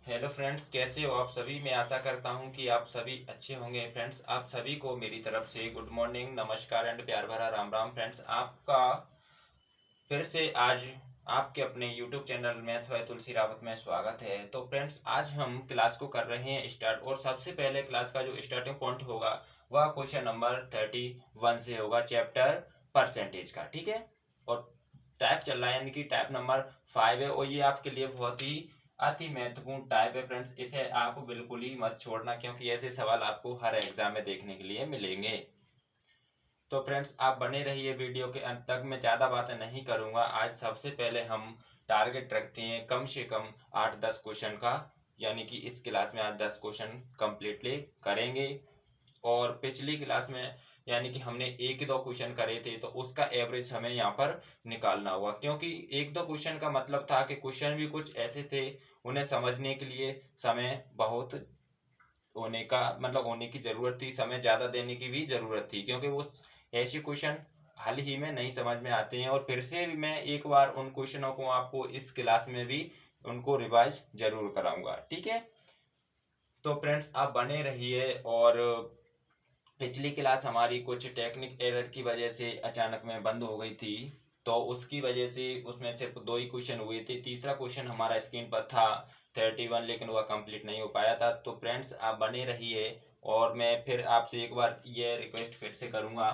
Hello friends, कैसे हो आप सभी। मैं आशा करता हूं कि आप सभी अच्छे होंगे। फ्रेंड्स, आप सभी को मेरी तरफ से गुड मॉर्निंग, नमस्कार एंड प्यार भरा राम राम। फ्रेंड्स, आपका फिर से आज आपके अपने YouTube चैनल मैथ्स बाय तुलसी रावत में स्वागत है। तो फ्रेंड्स, आज हम क्लास को कर रहे हैं स्टार्ट, और सबसे पहले क्लास का जो स्टार्टिंग पॉइंट होगा वह क्वेश्चन नंबर 31 से होगा, चैप्टर परसेंटेज का। ठीक है, और टाइप चल रहा है, यानी कि टाइप नंबर 5 है, और ये आपके लिए बहुत ही अति महत्वपूर्ण टाइप है। फ्रेंड्स, इसे आप बिल्कुल ही मत छोड़ना, क्योंकि ऐसे सवाल आपको हर एग्जाम में देखने के लिए मिलेंगे। तो फ्रेंड्स, आप बने रहिए वीडियो के अंत तक। मैं ज़्यादा बातें नहीं करूंगा। आज सबसे पहले हम टारगेट रखते हैं कम से कम 8-10 क्वेश्चन का, यानी कि इस क्लास में 8-10 क्वेश्चन कंप्लीटली करेंगे। और पिछली क्लास में यानी कि हमने 1-2 क्वेश्चन करे थे, तो उसका एवरेज हमें यहाँ पर निकालना होगा, क्योंकि 1-2 क्वेश्चन का मतलब था कि क्वेश्चन भी कुछ ऐसे थे, उन्हें समझने के लिए समय बहुत होने का मतलब होने की जरूरत थी, समय ज़्यादा देने की भी जरूरत थी, क्योंकि वो ऐसे क्वेश्चन हाल ही में नहीं समझ में आते हैं। और फिर से भी मैं एक बार उन क्वेश्चनों को आपको इस क्लास में भी उनको रिवाइज जरूर कराऊंगा। ठीक है, तो फ्रेंड्स, आप बने रहिए। और पिछली क्लास हमारी कुछ टेक्निक एरर की वजह से अचानक में बंद हो गई थी, तो उसकी वजह से उसमें सिर्फ 2 ही क्वेश्चन हुए थे। तीसरा क्वेश्चन हमारा स्क्रीन पर था 31, लेकिन वह कंप्लीट नहीं हो पाया था। तो फ्रेंड्स, आप बने रहिए, और मैं फिर आपसे एक बार ये रिक्वेस्ट फिर से करूँगा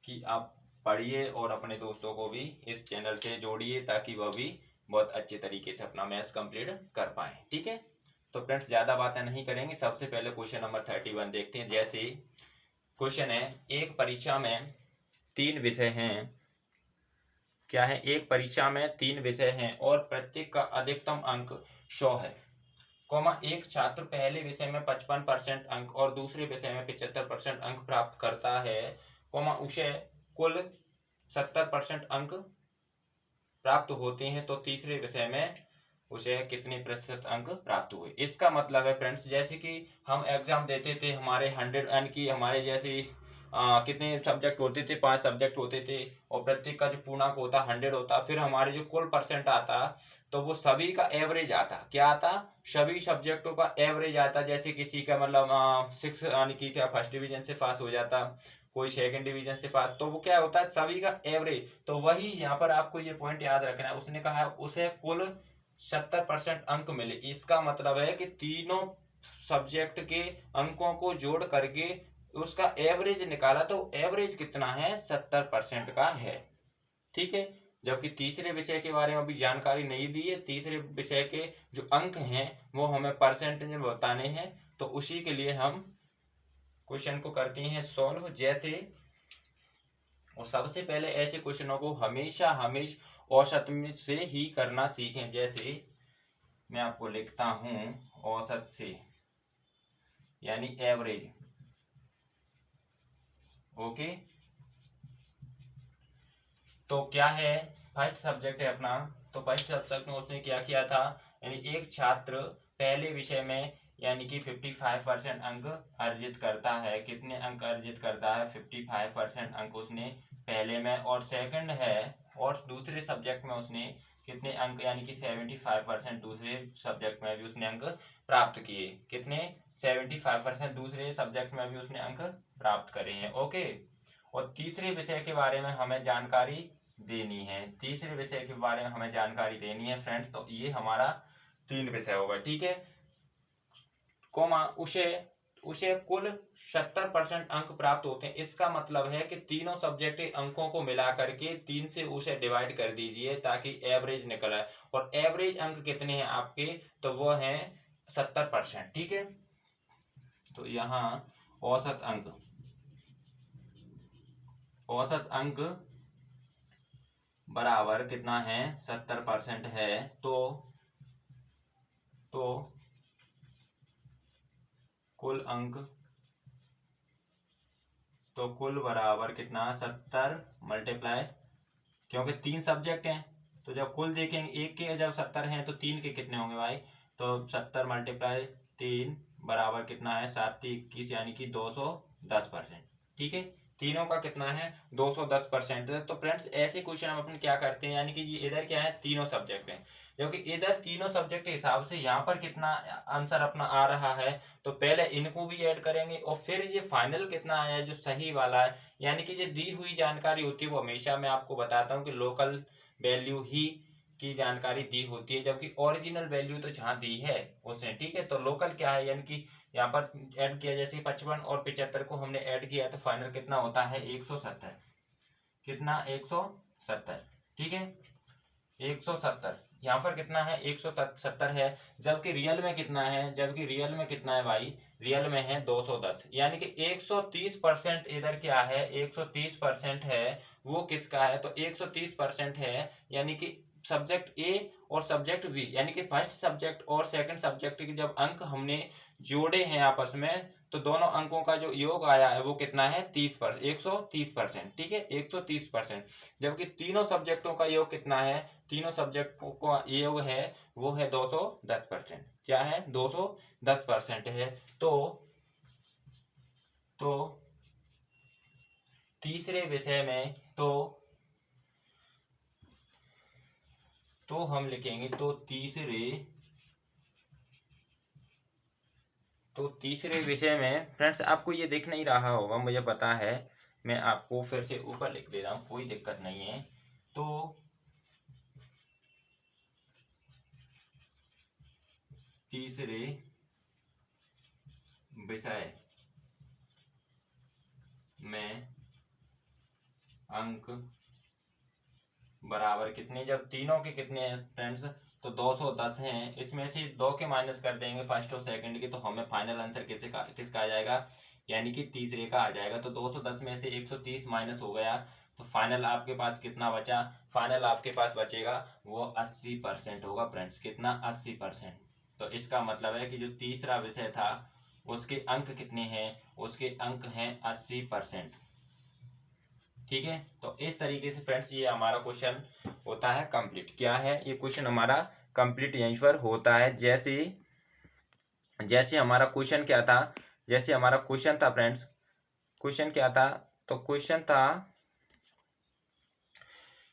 कि आप पढ़िए और अपने दोस्तों को भी इस चैनल से जोड़िए, ताकि वह भी बहुत अच्छे तरीके से अपना मैथ्स कंप्लीट कर पाए। ठीक है, तो फ्रेंड्स, ज़्यादा बातें नहीं करेंगे। सबसे पहले क्वेश्चन नंबर 31 देखते हैं। जैसे क्वेश्चन है, एक परीक्षा में 3 विषय हैं। क्या है? एक परीक्षा में 3 विषय हैं और प्रत्येक का अधिकतम अंक 100 है, एक छात्र पहले विषय में 55% अंक और दूसरे विषय में 75% अंक प्राप्त करता है, उसे कुल 70% अंक प्राप्त होते हैं, तो तीसरे विषय में उसे कितने प्रतिशत अंक प्राप्त हुए। इसका मतलब है फ्रेंड्स, जैसे कि हम एग्जाम देते थे, हमारे 100 यानी कि हमारे जैसे कितने सब्जेक्ट होते थे, 5 सब्जेक्ट होते थे, और प्रत्येक का जो पूर्णांक होता 100 होता, फिर हमारे जो कुल परसेंट आता, तो वो सभी का एवरेज आता। क्या आता? सभी सब्जेक्टों का एवरेज आता। जैसे किसी का मतलब 6 यानी कि क्या फर्स्ट डिवीजन से पास हो जाता, कोई सेकंड डिवीजन से पास, तो वो क्या होता है, सभी का एवरेज। तो वही यहाँ पर आपको ये पॉइंट याद रखना है। उसने कहा उसे कुल 70% अंक मिले, इसका मतलब है कि तीनों सब्जेक्ट के अंकों को जोड़ करके उसका एवरेज निकाला, तो एवरेज कितना है? 70% का है। ठीक है, जबकि तीसरे विषय के बारे में अभी जानकारी नहीं दी है। तीसरे विषय के जो अंक हैं वो हमें परसेंटेज में बताने हैं, तो उसी के लिए हम क्वेश्चन को करते हैं सॉल्व। जैसे, और सबसे पहले ऐसे क्वेश्चनों को हमेशा औसत से ही करना सीखें। जैसे मैं आपको लिखता हूं, औसत से यानी एवरेज। ओके, तो क्या है, फर्स्ट सब्जेक्ट है अपना। तो फर्स्ट सब्जेक्ट में उसने क्या किया था, यानी एक छात्र पहले विषय में यानी कि 55% अंक अर्जित करता है। कितने अंक अर्जित करता है? 55% अंक उसने पहले में। और सेकंड है, और दूसरे सब्जेक्ट में उसने कितने अंक, यानी कि 75% दूसरे सब्जेक्ट में भी उसने अंक प्राप्त किए। कितने? 75% दूसरे सब्जेक्ट में भी उसने अंक प्राप्त करे हैं। ओके, और तीसरे विषय के बारे में हमें जानकारी देनी है। तीसरे विषय के बारे में हमें जानकारी देनी है फ्रेंड्स, तो ये हमारा 3 विषय होगा। ठीक है, उसे उसे कुल 70% अंक प्राप्त होते हैं। इसका मतलब है कि तीनों सब्जेक्ट के अंकों को मिला करके 3 से उसे डिवाइड कर दीजिए, ताकि एवरेज निकल आए। और एवरेज अंक कितने हैं आपके? तो वो हैं 70%। ठीक है, तो यहाँ औसत अंक बराबर कितना है? 70% है। तो कुल अंक, तो कुल बराबर कितना? 70 मल्टीप्लाई, क्योंकि 3 सब्जेक्ट हैं, तो जब कुल देखेंगे, एक के जब 70 हैं तो 3 के कितने होंगे भाई? तो 70 मल्टीप्लाई 3 बराबर कितना है? 7×3 = 21, यानी कि 210%। ठीक है, तीनों का कितना है? 210%। तो फ्रेंड्स, ऐसे क्वेश्चन हम अपने क्या करते हैं, यानी कि ये इधर क्या है, तीनों सब्जेक्ट हैं, जबकि इधर तीनों सब्जेक्ट के हिसाब से यहाँ पर कितना आंसर अपना आ रहा है, तो पहले इनको भी ऐड करेंगे और फिर ये फाइनल कितना आया है जो सही वाला है। यानी कि जो दी हुई जानकारी होती है वो हमेशा मैं आपको बताता हूँ कि लोकल वैल्यू ही की जानकारी दी होती है, जबकि ओरिजिनल वैल्यू तो जहाँ दी है उसने, ठीक है। तो लोकल क्या है, यानी कि यहाँ पर ऐड किया, जैसे 55 और 75 को हमने ऐड किया तो फाइनल कितना होता है 170, कितना 170, ठीक है 170। यहाँ पर कितना है 170 है, जबकि रियल में कितना है, जबकि रियल में कितना है भाई, रियल में है 210। यानी कि 130% इधर क्या है, 130% है वो किसका है, तो 130% है यानी कि सब्जेक्ट ए और सब्जेक्ट बी, यानी कि फर्स्ट सब्जेक्ट और सेकंड सब्जेक्ट के जब अंक हमने जोड़े हैं आपस में, तो दोनों अंकों का जो योग आया है वो कितना है 130%, ठीक है 130%। जबकि तीनों सब्जेक्टों का योग कितना है, तीनों सब्जेक्ट का योग है वो है 210%, क्या है 210% है। तो तीसरे विषय में तो हम लिखेंगे तो तीसरे विषय में फ्रेंड्स आपको ये दिख नहीं रहा होगा मुझे पता है, मैं आपको फिर से ऊपर लिख दे रहा हूँ, कोई दिक्कत नहीं है। तो तीसरे विषय में अंक बराबर कितने, जब तीनों के कितने हैं फ्रेंड्स, तो 210 हैं, इसमें से दो के माइनस कर देंगे फर्स्ट और सेकंड के, तो हमें फाइनल आंसर किसका आ जाएगा, यानी कि तीसरे का आ जाएगा। तो 210 में से 130 माइनस हो गया, तो फाइनल आपके पास कितना बचा, फाइनल आपके पास बचेगा वो 80% होगा फ्रेंड्स, कितना 80%। तो इसका मतलब है कि जो तीसरा विषय था उसके अंक कितने हैं, उसके अंक हैं 80%, ठीक है। तो इस तरीके से फ्रेंड्स ये हमारा क्वेश्चन होता है कंप्लीट, क्या है ये क्वेश्चन हमारा कंप्लीट यहीं पर होता है। जैसे जैसे हमारा क्वेश्चन क्या था, जैसे हमारा क्वेश्चन था फ्रेंड्स, क्वेश्चन क्या था, तो क्वेश्चन था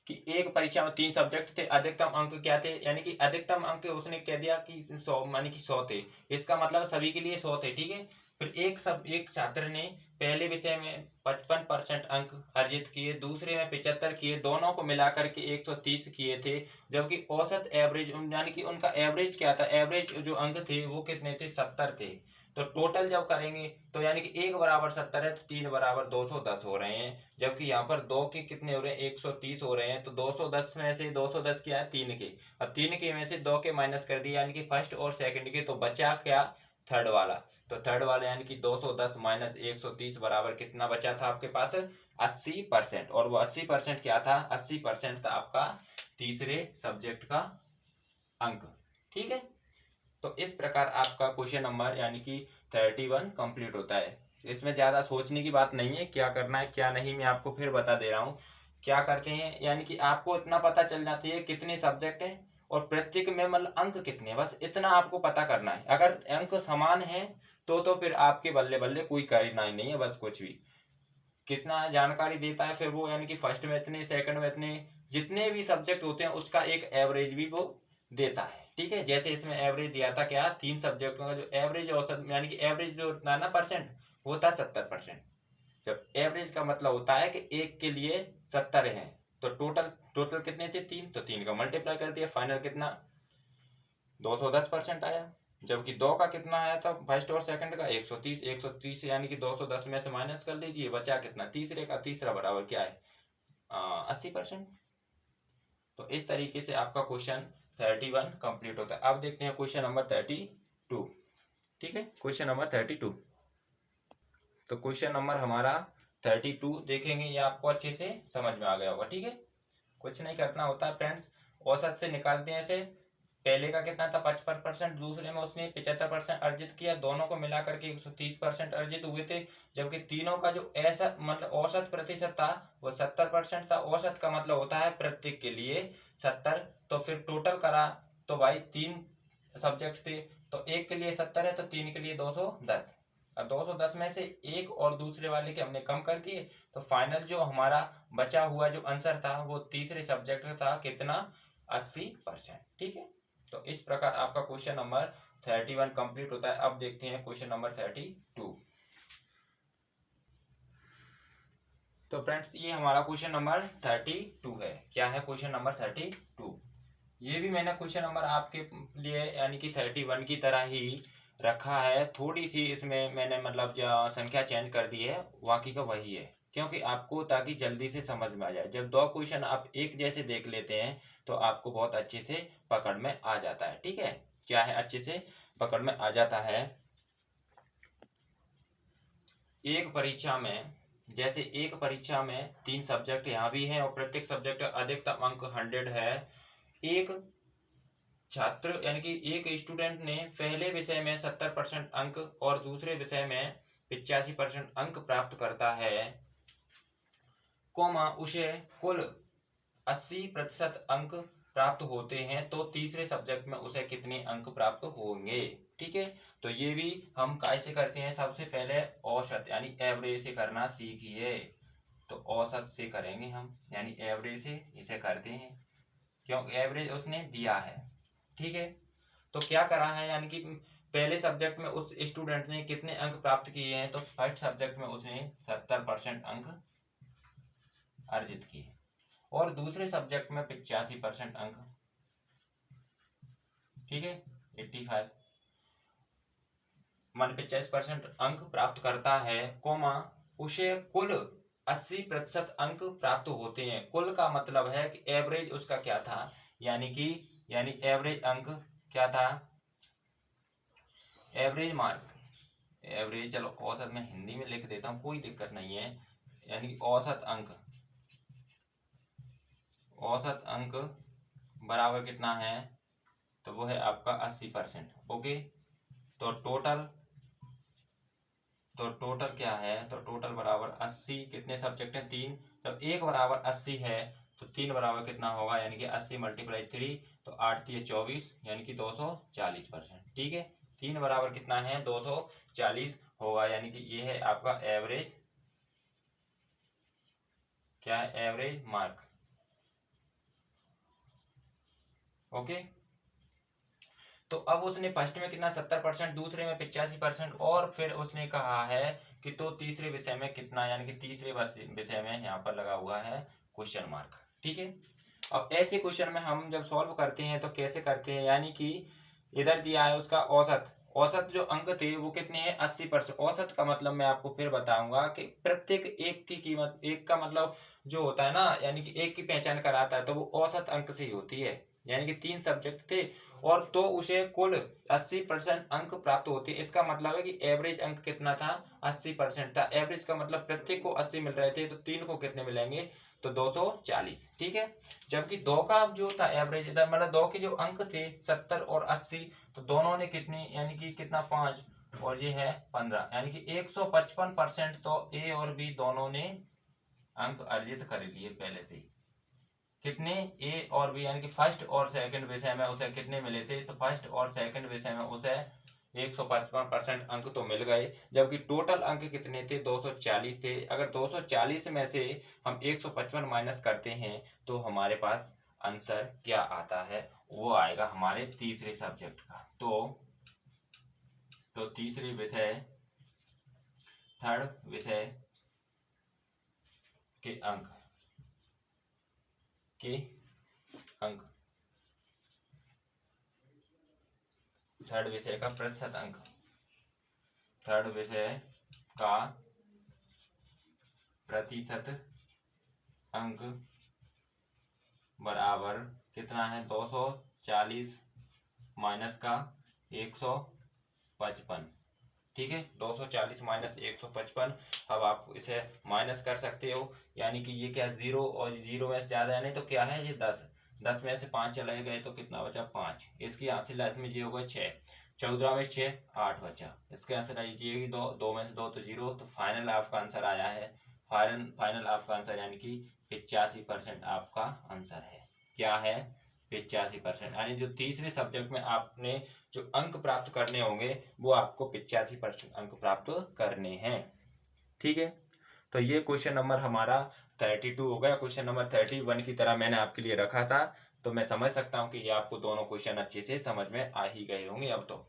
कि एक परीक्षा में 3 सब्जेक्ट थे, अधिकतम अंक क्या थे, यानी कि अधिकतम अंक उसने कह दिया कि 100, यानी कि 100 थे, इसका मतलब सभी के लिए 100 थे, ठीक है। फिर एक छात्र ने पहले विषय में 55% अंक अर्जित किए, दूसरे में 75 किए, दोनों को मिलाकर के 130 किए थे, जबकि औसत एवरेज यानी कि उनका एवरेज क्या था, एवरेज जो अंक थे वो कितने थे 70 थे। तो टोटल जब करेंगे तो यानी कि 1 बराबर 70 है तो 3 बराबर 210 हो रहे हैं, जबकि यहाँ पर 2 के कितने हो रहे हैं 130 हो रहे हैं। तो 210 में से 210 क्या है 3 के, अब 3 के में से 2 के माइनस कर दिए यानी कि फर्स्ट और सेकंड के, तो बचा क्या थर्ड वाला। तो थर्ड वाला यानी कि 210 माइनस 130 बराबर कितना बचा था आपके पास 80%, और वो 80% क्या था, 80% था आपका तीसरे सब्जेक्ट का अंक, ठीक है। तो इस प्रकार आपका क्वेश्चन नंबर यानी कि 31 कंप्लीट होता है। इसमें ज़्यादा सोचने की बात नहीं है, क्या करना है क्या नहीं मैं आपको फिर बता दे रहा हूँ। क्या करते हैं, यानी कि आपको इतना पता चल जाती है कितने सब्जेक्ट हैं और प्रत्येक में मतलब अंक कितने हैं, बस इतना आपको पता करना है। अगर अंक समान है तो फिर आपके बल्ले बल्ले कोई करना ही नहीं है, बस कुछ भी कितना जानकारी देता है फिर वो, यानी कि फर्स्ट में इतने, सेकंड में इतने, जितने भी सब्जेक्ट होते हैं उसका एक एवरेज भी वो देता है, ठीक है। जैसे इसमें एवरेज दिया था क्या 3 सब्जेक्टों का जो एवरेज औसत यानी कि एवरेज जो होता है ना परसेंट, वो था 70%। जब एवरेज का मतलब होता है कि एक के लिए 70 है, तो टोटल टोटल कितने थे 3, तो 3 का मल्टीप्लाई कर दिया, फाइनल कितना 210% आया। जबकि 2 का कितना आया था फर्स्ट और सेकंड का 130, 130 यानी कि 210 में से माइनस कर लीजिए, बचा कितना तीसरे का, तीसरा बराबर क्या है 80%। तो इस तरीके से आपका क्वेश्चन 31 कंप्लीट होता है। अब देखते हैं क्वेश्चन नंबर 32, ठीक है क्वेश्चन नंबर 32। तो क्वेश्चन नंबर हमारा 32 देखेंगे, ये आपको अच्छे से समझ में आ गया होगा, ठीक है। कुछ नहीं करना होता है फ्रेंड्स, औसत से निकालते हैं इसे। पहले का कितना था 55%, दूसरे में उसने 75% अर्जित किया, दोनों को मिला करके 130% अर्जित हुए थे। जबकि तीनों का जो ऐसा मतलब औसत प्रतिशत था वो 70% था। औसत का मतलब होता है प्रत्येक के लिए 70। तो फिर टोटल करा तो भाई 3 सब्जेक्ट थे, तो एक के लिए 70 है तो 3 के लिए 210। अब 210 में से एक और दूसरे वाले के हमने कम कर दिए, तो फाइनल जो हमारा बचा हुआ जो आंसर था वो तीसरे सब्जेक्ट का था कितना 80%। ठीक है, तो इस प्रकार आपका क्वेश्चन नंबर 31 कंप्लीट होता है। अब देखते हैं क्वेश्चन नंबर 32। तो फ्रेंड्स ये हमारा क्वेश्चन नंबर 32 है। क्या है क्वेश्चन नंबर 32? ये भी मैंने क्वेश्चन नंबर आपके लिए यानी कि 31 की तरह ही रखा है। थोड़ी सी इसमें मैंने मतलब जो संख्या चेंज कर दी है, बाकी का वही है, क्योंकि आपको ताकि जल्दी से समझ में आ जाए। जब दो क्वेश्चन आप एक जैसे देख लेते हैं तो आपको बहुत अच्छे से पकड़ में आ जाता है। ठीक है, क्या है, अच्छे से पकड़ में आ जाता है। एक परीक्षा में, जैसे एक परीक्षा में 3 सब्जेक्ट यहाँ भी हैं और प्रत्येक सब्जेक्ट अधिकतम अंक 100 है। एक छात्र यानी कि एक स्टूडेंट ने पहले विषय में 70% अंक और दूसरे विषय में 85% अंक प्राप्त करता है, कोमा उसे कुल 80% अंक प्राप्त होते हैं, तो तीसरे सब्जेक्ट में उसे कितने अंक प्राप्त होंगे। ठीक है, तो ये भी हम कैसे करते हैं, सबसे पहले औसत यानी एवरेज से करना सीखिए। तो औसत से करेंगे हम, यानी एवरेज से इसे करते हैं, क्योंकि एवरेज उसने दिया है। ठीक है, तो क्या करा है, यानी कि पहले सब्जेक्ट में उस स्टूडेंट ने कितने अंक प्राप्त किए हैं, तो फर्स्ट सब्जेक्ट में उसने 70% अंक अर्जित किए और दूसरे सब्जेक्ट में 85% अंक। ठीक है, 85 मान 85% अंक प्राप्त करता है, कोमा उसे कुल 80% अंक प्राप्त होते हैं। कुल का मतलब है कि एवरेज उसका क्या था, यानी एवरेज अंक क्या था, एवरेज मार्क, एवरेज, चलो औसत में हिंदी में लिख देता हूँ, कोई दिक्कत नहीं है। यानी औसत अंक, औसत अंक बराबर कितना है, तो वो है आपका 80%। ओके, तो टोटल क्या है, तो टोटल बराबर 80, कितने सब्जेक्ट हैं, 3, जब एक बराबर 80 है तो 3 बराबर कितना होगा, यानी कि 80 × 3, तो 8 × 24, यानी कि 240%। ठीक है, 3 बराबर कितना है, 240 होगा, यानी कि ये है आपका एवरेज, क्या है, एवरेज मार्क। ओके, तो अब उसने फर्स्ट में कितना 70%, दूसरे में 85% और फिर उसने कहा है कि तो तीसरे विषय में कितना, यानी कि तीसरे विषय में यहाँ पर लगा हुआ है क्वेश्चन मार्क। ठीक है, अब ऐसे क्वेश्चन में हम जब सॉल्व करते हैं तो कैसे करते हैं, यानी कि इधर दिया है उसका औसत, औसत जो अंक थे वो कितने हैं, 80%। औसत का मतलब मैं आपको फिर बताऊंगा कि प्रत्येक एक की कीमत, एक का मतलब जो होता है ना, यानी कि एक की पहचान कराता है, तो वो औसत अंक से ही होती है। यानी कि 3 सब्जेक्ट थे और तो उसे कुल 80% अंक प्राप्त होते हैं। इसका मतलब है कि एवरेज अंक कितना था, 80% था। एवरेज का मतलब प्रत्येक को 80 मिल रहे थे, तो 3 को कितने मिलेंगे, तो 240। ठीक है, जबकि 2 का जो था एवरेज, इधर मतलब 2 के जो अंक थे 70 और 80, तो दोनों ने कितनी, यानी कि कितना, 5 और ये है 15, यानी कि 155% तो ए और बी दोनों ने अंक अर्जित कर लिए पहले से ही। कितने, ए और बी, यानी कि फर्स्ट और सेकंड विषय में उसे कितने मिले थे, तो फर्स्ट और सेकंड विषय में उसे 155% अंक तो मिल गए, जबकि टोटल अंक कितने थे, 240 थे। अगर 240 में से हम 155 माइनस करते हैं तो हमारे पास आंसर क्या आता है, वो आएगा हमारे तीसरे सब्जेक्ट का। तो तीसरे विषय, थर्ड विषय के अंक थर्ड विषय का प्रतिशत अंक, थर्ड विषय का प्रतिशत अंक बराबर कितना है, 240 माइनस का 155। ठीक है, 240 माइनस 155। अब आप इसे माइनस कर सकते हो, यानी कि ये क्या, 0 और 0 में से ज्यादा है, नहीं तो क्या है, ये 10 में से 5 चले गए तो कितना बचा, 5। इसकी हासिल इसमें ये होगा 6, 14 में 6, 8 बचा। इसके आंसर आइए 2 में से 2 तो 0, तो फाइनल आपका आंसर आया है, फाइनल आपका आंसर यानी कि 85% आपका आंसर है। क्या है, 85%, यानी जो तीसरे सब्जेक्ट में आपने जो अंक प्राप्त करने होंगे वो आपको 85% अंक प्राप्त करने हैं। ठीक है, तो ये क्वेश्चन नंबर हमारा 32 हो गया। क्वेश्चन नंबर 31 की तरह मैंने आपके लिए रखा था, तो मैं समझ सकता हूँ कि ये आपको दोनों क्वेश्चन अच्छे से समझ में आ ही गए होंगे अब तो।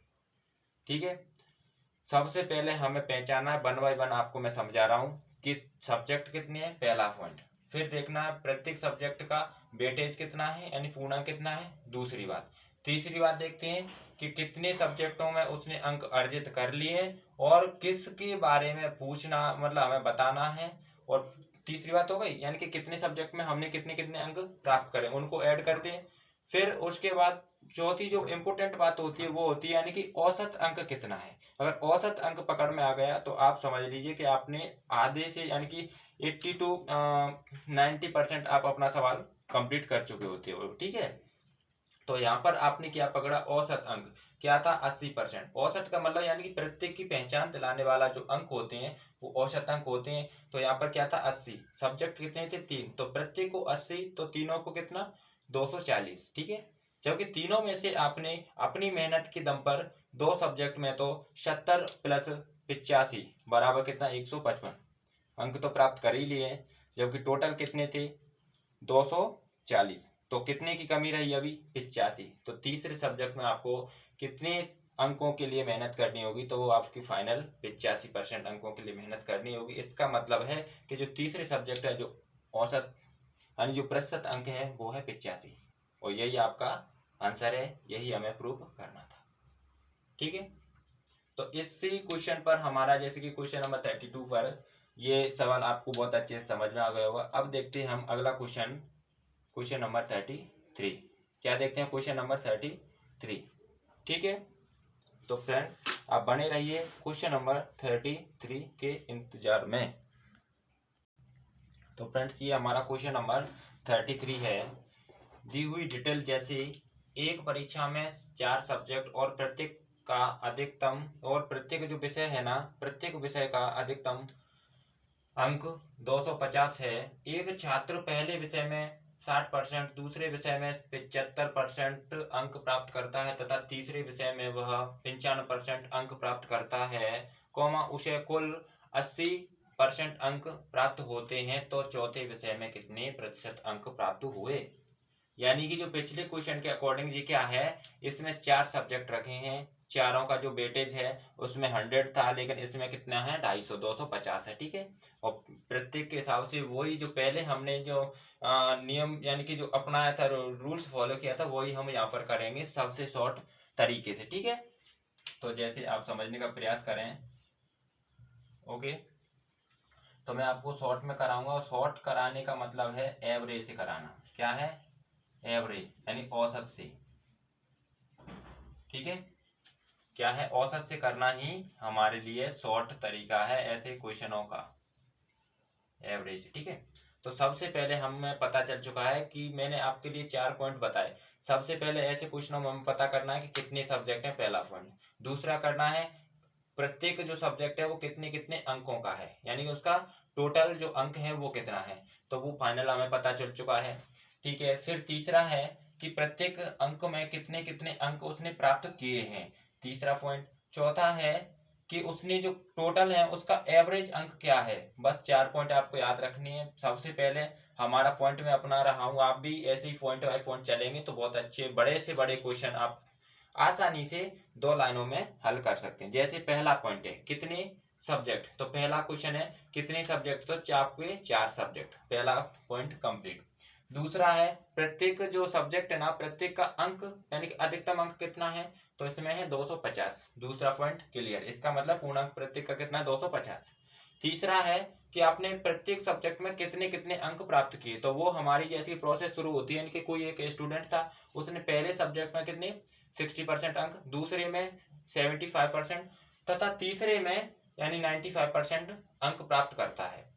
ठीक है, सबसे पहले हमें पहचाना है, 1 बाय 1 आपको मैं समझा रहा हूँ कि सब्जेक्ट कितने हैं, पहला पॉइंट। फिर देखना है प्रत्येक सब्जेक्ट का वेटेज कितना है, यानी पूर्णांक कितना है, दूसरी बात। तीसरी बात देखते हैं कि कितने सब्जेक्टों में उसने अंक अर्जित कर लिए और किसके बारे में पूछना, मतलब हमें बताना है। और तीसरी बात हो गई, यानी कि कितने सब्जेक्ट में हमने कितने कितने अंक प्राप्त करे, उनको ऐड करते हैं। फिर उसके बाद चौथी जो इम्पोर्टेंट बात होती है वो होती है यानी कि औसत अंक कितना है। अगर औसत अंक पकड़ में आ गया तो आप समझ लीजिए कि आपने आधे से यानी कि 80 to 90% आप अपना सवाल कंप्लीट कर चुके होते हो। ठीक है, तो यहाँ पर आपने क्या पकड़ा, औसत अंक क्या था, 80%। औसत का मतलब यानी कि प्रत्येक की पहचान दिलाने वाला जो अंक होते हैं वो औसत अंक होते हैं। तो यहाँ पर क्या था, 80। सब्जेक्ट कितने थे, 3, तो प्रत्येक को 80, तो तीनों को कितना, 240। ठीक है, जबकि तीनों में से आपने अपनी मेहनत के दम पर 2 सब्जेक्ट में तो 70 प्लस 85 बराबर कितना, 155 अंक तो प्राप्त कर ही लिए हैं। जबकि टोटल कितने थे, 240। तो कितने की कमी रही अभी, 85। तो तीसरे सब्जेक्ट में आपको कितने अंकों के लिए मेहनत करनी होगी, तो वो आपकी फाइनल 85% अंकों के लिए मेहनत करनी होगी। इसका मतलब है कि जो तीसरे सब्जेक्ट है, जो औसत यानी जो प्रतिशत अंक है वो है 85, और यही आपका आंसर है, यही हमें प्रूव करना था। ठीक है, तो इसी क्वेश्चन पर हमारा, जैसे कि क्वेश्चन नंबर 32 पर ये सवाल आपको बहुत अच्छे से समझ में आ गया होगा। अब देखते हैं हम अगला क्वेश्चन, क्वेश्चन नंबर 33। क्या देखते हैं, क्वेश्चन नंबर 33। ठीक है, तो फ्रेंड आप बने रहिए क्वेश्चन नंबर 33 के इंतजार में। तो फ्रेंड्स ये हमारा क्वेश्चन नंबर 33 है। दी हुई डिटेल जैसे एक परीक्षा में 4 सब्जेक्ट और प्रत्येक का अधिकतम, और प्रत्येक जो विषय है ना, प्रत्येक विषय का अधिकतम अंक 250 है। एक छात्र पहले विषय में 60%, दूसरे विषय में 75% अंक प्राप्त करता है तथा तीसरे विषय में वह 95% अंक प्राप्त करता है, उसे कुल 80% अंक प्राप्त होते हैं, तो चौथे विषय में कितने प्रतिशत अंक प्राप्त हुए। यानी कि जो पिछले क्वेश्चन के अकॉर्डिंग ये क्या है, इसमें 4 सब्जेक्ट रखे हैं, चारों का जो वेटेज है उसमें 100 था, लेकिन इसमें कितना है, 250, 250 है। ठीक है, और प्रत्येक के हिसाब से वही जो पहले हमने जो नियम यानी कि जो अपनाया था, रूल्स फॉलो किया था, वही हम यहाँ पर करेंगे सबसे शॉर्ट तरीके से। ठीक है, तो जैसे आप समझने का प्रयास करें। ओके, तो मैं आपको शॉर्ट में कराऊंगा, और शॉर्ट कराने का मतलब है एवरेज से कराना। क्या है, एवरेज यानी औसत से। ठीक है, क्या है, औसत से करना ही हमारे लिए शॉर्ट तरीका है ऐसे क्वेश्चनों का, एवरेज। ठीक है, तो सबसे पहले हमें पता चल चुका है कि मैंने आपके लिए 4 पॉइंट बताए। सबसे पहले ऐसे क्वेश्चनों में हमें पता करना है कि कितने सब्जेक्ट हैं, पहला पॉइंट। दूसरा करना है प्रत्येक जो सब्जेक्ट है वो कितने कितने अंकों का है, यानी उसका टोटल जो अंक है वो कितना है, तो वो फाइनल हमें पता चल चुका है। ठीक है, फिर तीसरा है कि प्रत्येक अंक में कितने कितने अंक उसने प्राप्त किए हैं, तीसरा पॉइंट। चौथा है कि उसने जो टोटल है उसका एवरेज अंक क्या है। बस 4 पॉइंट आपको याद रखनी है। सबसे पहले हमारा पॉइंट में अपना रहा हूँ, आप भी ऐसे ही पॉइंट बाय पॉइंट चलेंगे तो बहुत अच्छे बड़े से बड़े क्वेश्चन आप आसानी से 2 लाइनों में हल कर सकते हैं। जैसे पहला पॉइंट है कितने सब्जेक्ट, तो पहला क्वेश्चन है कितने सब्जेक्ट, तो आपके 4 सब्जेक्ट, पहला पॉइंट कंप्लीट। दूसरा है प्रत्येक जो सब्जेक्ट है ना, प्रत्येक का अंक यानी कि अधिकतम अंक कितना है, तो इसमें है 250, दूसरा पॉइंट क्लियर। इसका मतलब पूर्णांक प्रत्येक का कितना है, 250। तीसरा है कि आपने प्रत्येक सब्जेक्ट में कितने कितने अंक प्राप्त किए, तो वो हमारी जैसी प्रोसेस शुरू होती है, यानी कि कोई एक स्टूडेंट था, उसने पहले सब्जेक्ट में कितने 60% अंक, दूसरे में 75% तथा तीसरे में यानी 95% अंक प्राप्त करता है,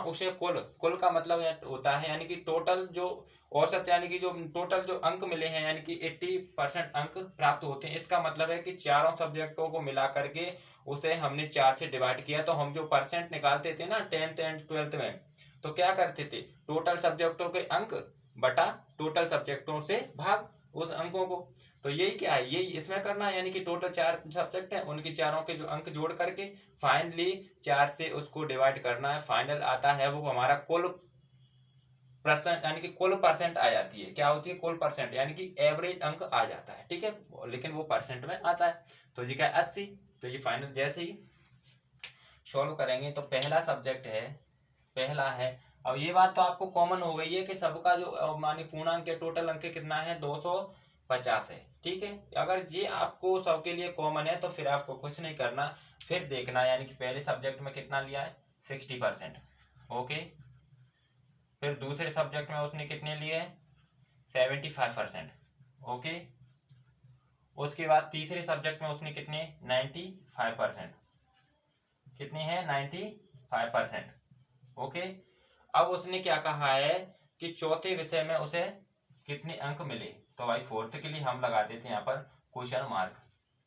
उसे कुल, कुल का मतलब होता है यानी कि टोटल जो औसत, यानी कि जो टोटल जो अंक मिले हैं, यानी कि 80% अंक प्राप्त होते हैं। इसका मतलब है कि चारों सब्जेक्टों को मिला करके उसे हमने 4 से डिवाइड किया। तो हम जो परसेंट निकालते थे ना 10th एंड 12th में, तो क्या करते थे, टोटल सब्जेक्टों के अंक बटा टोटल सब्जेक्टों से भाग उस अंकों को। तो यही क्या है, यही इसमें करना है, यानी कि टोटल 4 सब्जेक्ट हैं, उनके चारों के जो अंक जोड़ करके फाइनली 4 से उसको डिवाइड करना है। फाइनल आता है वो हमारा कुल परसेंट यानी कि कुल परसेंट आ जाती है। क्या होती है? कुल परसेंट, यानी कि एवरेज अंक आ जाता है, ठीक है, लेकिन वो परसेंट में आता है। तो ये क्या है? 80। तो ये फाइनल जैसे ही सॉल्व करेंगे तो पहला सब्जेक्ट है, पहला है। अब ये बात तो आपको कॉमन हो गई है कि सबका जो मानी पूर्णांक के टोटल अंक कितना है? 250 है, ठीक है। अगर ये आपको सबके लिए कॉमन है तो फिर आपको कुछ नहीं करना, फिर देखना, यानी कि पहले सब्जेक्ट में कितना लिया है? 60%, ओके। फिर दूसरे सब्जेक्ट में उसने कितने लिए? 75%, ओके। उसके बाद तीसरे सब्जेक्ट में उसने कितने? 95%। कितने हैं? 95%, ओके। अब उसने क्या कहा है कि चौथे विषय में उसे कितने अंक मिले? तो भाई फोर्थ के लिए हम लगा देते हैं यहाँ पर क्वेश्चन मार्क,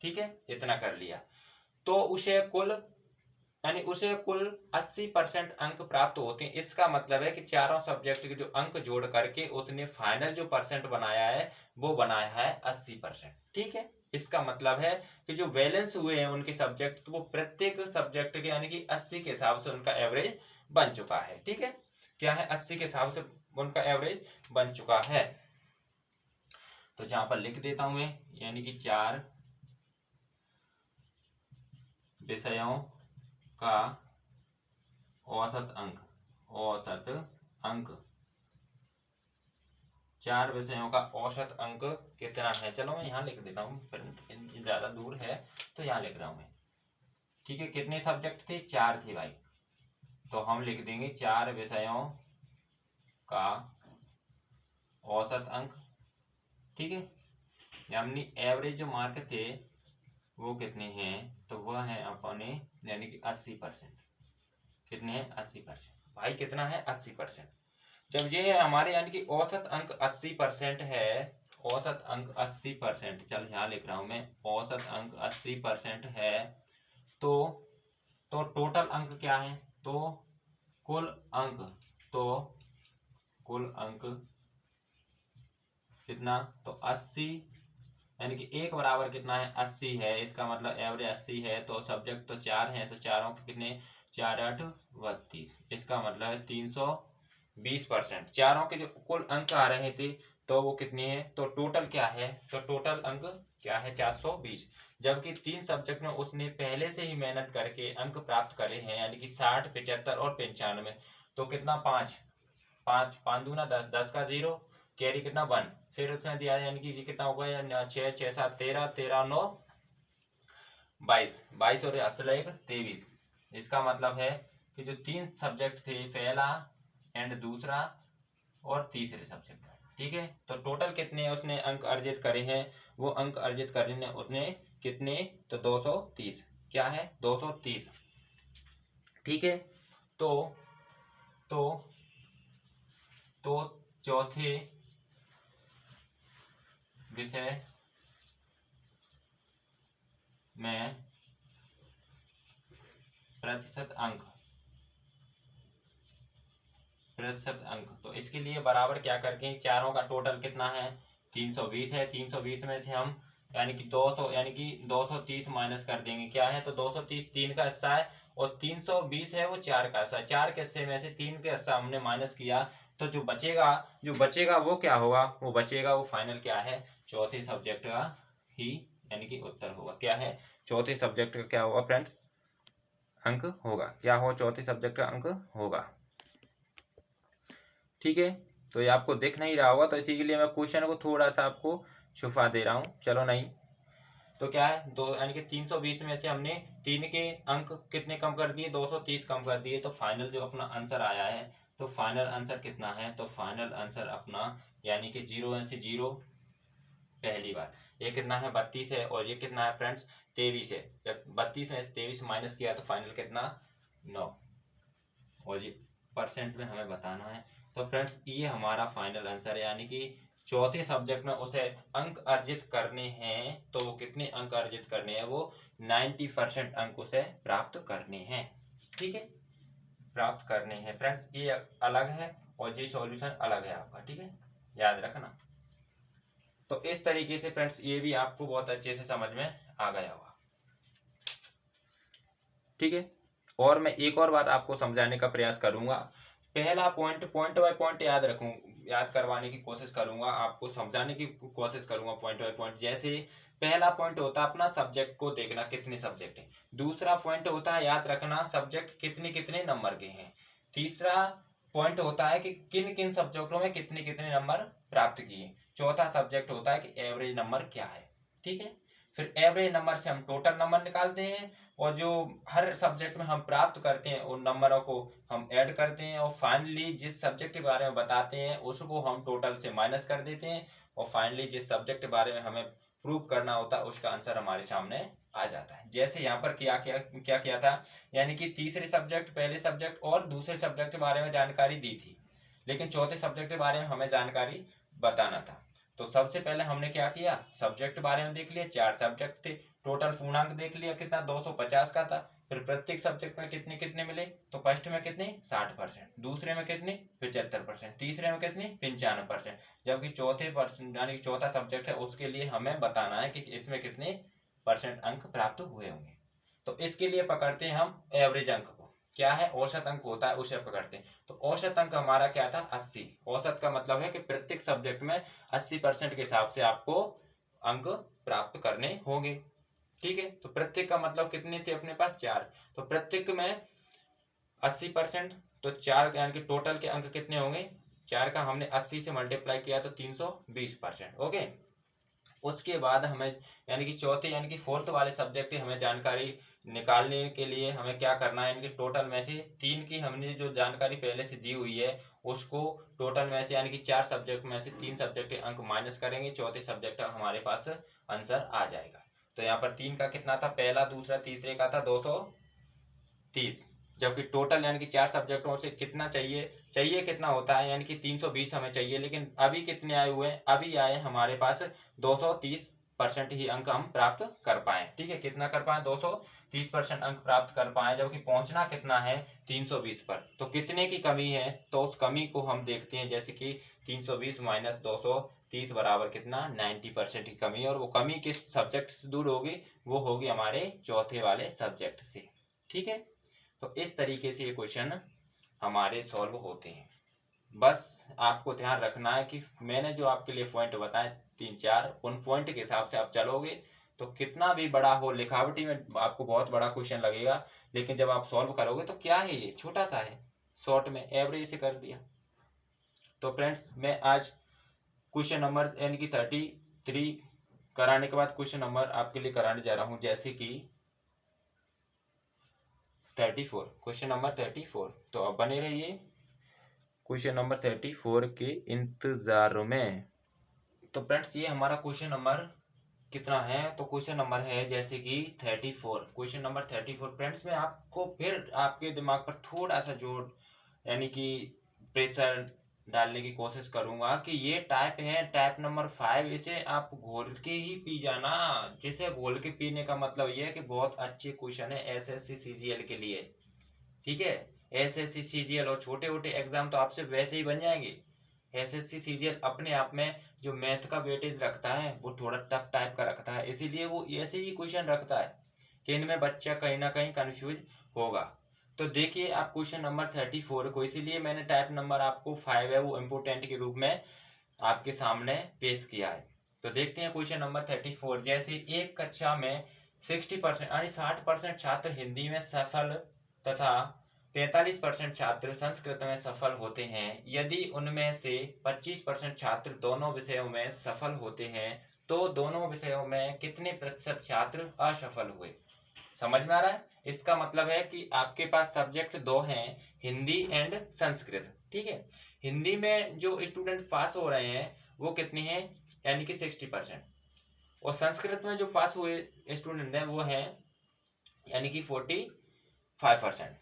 ठीक है। इतना कर लिया तो उसे कुल, यानी उसे कुल 80% अंक प्राप्त होते हैं। इसका मतलब है कि चारों सब्जेक्ट के जो अंक जोड़ करके उसने फाइनल जो परसेंट बनाया है वो बनाया है 80%, ठीक है। इसका मतलब है कि जो बैलेंस हुए हैं उनके सब्जेक्ट, तो वो प्रत्येक सब्जेक्ट के यानी कि 80 के हिसाब से उनका एवरेज बन चुका है, ठीक है। क्या है? 80 के हिसाब से उनका एवरेज बन चुका है। तो जहां पर लिख देता हूं मैं, यानी कि 4 विषयों का औसत अंक, औसत अंक, 4 विषयों का औसत अंक कितना है? चलो मैं यहाँ लिख देता हूँ, ज्यादा दूर है तो यहाँ लिख रहा हूँ मैं, ठीक है। कितने सब्जेक्ट थे? 4 थे भाई। तो हम लिख देंगे 4 विषयों का औसत अंक, ठीक है। यानी एवरेज जो मार्क थे वो कितने हैं? तो वह है अपने यानी कि 80%। कितने हैं? 80%। भाई कितना है? 80%। जब ये है हमारे यानी कि औसत अंक 80% है, औसत अंक 80%, चल यहाँ लिख रहा हूं मैं, औसत अंक 80% है, तो टोटल अंक क्या है? तो कुल अंक, तो कुल अंक कितना? तो 80, यानी कि एक बराबर कितना है? 80 है। इसका मतलब एवरेज 80 है, तो सब्जेक्ट तो 4 हैं, तो चारों के कितने? 4 8 32। इसका मतलब है 320%। चारों के जो कुल अंक आ रहे थे तो वो कितने हैं? तो टोटल क्या है? तो टोटल अंक क्या है? 420। जबकि 3 सब्जेक्ट में उसने पहले से ही मेहनत करके अंक प्राप्त करे हैं, यानी कि 60 75 और 95। तो कितना? 5 5 5 दूना 10, 10 का 0, कैरी कितना? 1। फिर उसमें दिया यानी कि ये कितना होगा? 6 6 7 13, 13 9 22, 22 और 1 23। इसका मतलब है कि जो 3 सब्जेक्ट थे, पहला एंड दूसरा और तीसरे सब्जेक्ट, ठीक है, तो टोटल कितने उसने अंक अर्जित करे हैं? वो अंक अर्जित करने उतने कितने? तो 230। क्या है? 230, ठीक है। तो तो तो चौथे विषय में प्रतिशत अंक, प्रतिशत अंक, तो इसके लिए बराबर क्या करके चारों का टोटल कितना है? 320 है। 320 में से हम यानी कि 200 यानी कि 230 माइनस कर देंगे। क्या है? तो 230 3 का हिस्सा है और 320 है वो 4 का हिस्सा। 4 के हिस्से में से 3 का हिस्सा हमने माइनस किया, तो जो बचेगा वो क्या होगा? वो बचेगा वो फाइनल क्या है? चौथे सब्जेक्ट का ही यानी कि उत्तर होगा। क्या है? चौथे सब्जेक्ट का क्या होगा फ्रेंड्स? अंक होगा। क्या हो? चौथे सब्जेक्ट का अंक होगा, ठीक है। तो ये आपको दिख नहीं रहा होगा, तो इसी के लिए मैं क्वेश्चन को थोड़ा सा आपको छुपा दे रहा हूँ। चलो नहीं, तो क्या है? दो यानी कि 320 में से हमने 3 के अंक कितने कम कर दिए? 230 कम कर दिए। तो फाइनल जो अपना आंसर आया है, तो फाइनल आंसर कितना है? तो फाइनल आंसर अपना यानी कि 0 में से 0, पहली बात ये कितना है? 32 है। और ये कितना है फ्रेंड्स? 23 है। जब 32 में से 23 माइनस किया तो फाइनल कितना? 9। और ये परसेंट में हमें बताना है। तो फ्रेंड्स ये हमारा फाइनल आंसर है, यानी कि चौथे सब्जेक्ट में उसे अंक अर्जित करने हैं, तो वो कितने अंक अर्जित करने हैं? वो 90% अंक उसे प्राप्त करने हैं, ठीक है, प्राप्त करने हैं फ्रेंड्स। ये अलग है और ये सॉल्यूशन अलग है आपका, ठीक है, याद रखना। तो इस तरीके से फ्रेंड्स ये भी आपको बहुत अच्छे से समझ में आ गया होगा, ठीक है। और मैं एक और बात आपको समझाने का प्रयास करूंगा। पहला पॉइंट बाय पॉइंट याद करवाने की कोशिश करूंगा, आपको समझाने की कोशिश करूंगा पॉइंट बाय पॉइंट। जैसे पहला पॉइंट होता है अपना सब्जेक्ट को देखना कितने सब्जेक्ट है। दूसरा पॉइंट होता है याद रखना सब्जेक्ट कितने कितने नंबर के हैं। तीसरा पॉइंट होता है कि किन किन सब्जेक्टों में कितने कितने नंबर प्राप्त किए। चौथा सब्जेक्ट होता है कि एवरेज नंबर क्या है। ठीक है, फिर एवरेज नंबर से हम टोटल नंबर निकालते हैं और जो हर सब्जेक्ट में हम प्राप्त करते हैं उन नंबरों को हम ऐड करते हैं और फाइनली जिस सब्जेक्ट के बारे में बताते हैं उसको हम टोटल से माइनस कर देते हैं और फाइनली जिस सब्जेक्ट के बारे में हमें प्रूव करना होता है उसका आंसर हमारे सामने आ जाता है। जैसे यहाँ पर क्या किया था, यानी कि तीसरे सब्जेक्ट, पहले सब्जेक्ट और दूसरे सब्जेक्ट के बारे में जानकारी दी थी, लेकिन चौथे सब्जेक्ट के बारे में हमें जानकारी बताना था। तो सबसे पहले हमने क्या किया, सब्जेक्ट के बारे में देख लिया, 4 सब्जेक्ट थे, टोटल पूर्णांक देख लिया कितना 250 का था। फिर प्रत्येक सब्जेक्ट में कितने कितने मिले, तो फर्स्ट में कितने 60%, दूसरे में कितने 75%, तीसरे में कितने 95%, जबकि चौथे परसेंट यानी चौथा सब्जेक्ट है उसके लिए हमें बताना है कि इसमें कितने परसेंट अंक प्राप्त हुए होंगे। तो इसके लिए पकड़ते हैं हम एवरेज अंक को, क्या है औसत अंक होता है उसे पकड़ते हैं। तो औसत अंक हमारा क्या था 80। औसत का मतलब है कि प्रत्येक सब्जेक्ट में 80% के हिसाब से आपको अंक प्राप्त करने होंगे। ठीक है, तो प्रत्येक का मतलब कितने थे अपने पास 4, तो प्रत्येक में 80%, तो 4 यानी कि टोटल के अंक कितने होंगे, 4 का हमने 80 से मल्टीप्लाई किया तो 320%। ओके, उसके बाद हमें यानी कि चौथे यानी कि फोर्थ वाले सब्जेक्ट की हमें जानकारी निकालने के लिए हमें क्या करना है, यानी कि टोटल में से 3 की हमने जो जानकारी पहले से दी हुई है उसको टोटल में से यानी कि 4 सब्जेक्ट में से 3 सब्जेक्ट के अंक माइनस करेंगे, चौथे सब्जेक्ट का हमारे पास आंसर आ जाएगा। तो यहाँ पर 3 का कितना था, पहला दूसरा तीसरे का था 230, जबकि टोटल यानी कि 4 सब्जेक्टों से कितना चाहिए कितना होता है, यानी कि 320 हमें चाहिए, लेकिन अभी कितने आए हुए हैं, अभी आए हमारे पास 230% ही अंक हम प्राप्त कर पाए। ठीक है, कितना कर पाए 230% अंक प्राप्त कर पाए, जबकि पहुंचना कितना है 320 पर। तो कितने की कमी है, तो उस कमी को हम देखते हैं, जैसे कि 320 माइनस 230 बराबर कितना 90% की कमी है, और वो कमी किस सब्जेक्ट से दूर होगी, वो होगी हमारे चौथे वाले सब्जेक्ट से। ठीक है, तो इस तरीके से ये क्वेश्चन हमारे सॉल्व होते हैं। बस आपको ध्यान रखना है कि मैंने जो आपके लिए पॉइंट बताए 3-4, उन पॉइंट के हिसाब से आप चलोगे तो कितना भी बड़ा हो, लिखावटी में आपको बहुत बड़ा क्वेश्चन लगेगा, लेकिन जब आप सॉल्व करोगे तो क्या है ये छोटा सा है, शॉर्ट में एवरेज से कर दिया। तो फ्रेंड्स मैं आज क्वेश्चन नंबर यानी कि 33 कराने के बाद क्वेश्चन नंबर आपके लिए कराने जा रहा हूं, जैसे कि 34, क्वेश्चन नंबर 34। तो अब बने रहिए क्वेश्चन नंबर 34 के इंतजार में। तो फ्रेंड्स ये हमारा क्वेश्चन नंबर कितना है, तो क्वेश्चन नंबर है जैसे कि 34, क्वेश्चन नंबर 34। फ्रेंड्स मैं आपको फिर आपके दिमाग पर थोड़ा सा जोर यानी कि प्रेशर डालने की कोशिश करूंगा कि ये टाइप है टाइप नंबर 5, इसे आप घोल के ही पी जाना। जिसे घोल के पीने का मतलब ये है कि बहुत अच्छे क्वेश्चन है एसएससी सीजीएल के लिए। ठीक है, एसएससी सीजीएल और छोटे छोटे एग्जाम तो आपसे वैसे ही बन जाएंगे। एसएससी सीजीएल अपने आप में जो मैथ का वेटेज रखता है वो थोड़ा टफ टाइप का रखता है, इसीलिए वो ऐसे ही क्वेश्चन रखता है कि इनमें बच्चा कहीं ना कहीं कंफ्यूज होगा। तो देखिए आप क्वेश्चन नंबर 34 को, इसीलिए मैंने टाइप नंबर आपको 5 है वो इम्पोर्टेंट के रूप में आपके सामने पेश किया है। तो देखते हैं क्वेश्चन नंबर 34। जैसे एक कक्षा में 60% यानी 60% छात्र हिंदी में सफल तथा 45% छात्र संस्कृत में सफल होते हैं, यदि उनमें से 25% छात्र दोनों विषयों में सफल होते हैं तो दोनों विषयों में कितने प्रतिशत छात्र असफल हुए। समझ में आ रहा है, इसका मतलब है कि आपके पास सब्जेक्ट 2 हैं, हिंदी एंड संस्कृत। ठीक है, हिंदी में जो स्टूडेंट पास हो रहे हैं वो कितने हैं, यानी कि 60%, और संस्कृत में जो पास हुए स्टूडेंट हैं वो हैं यानी कि 45%।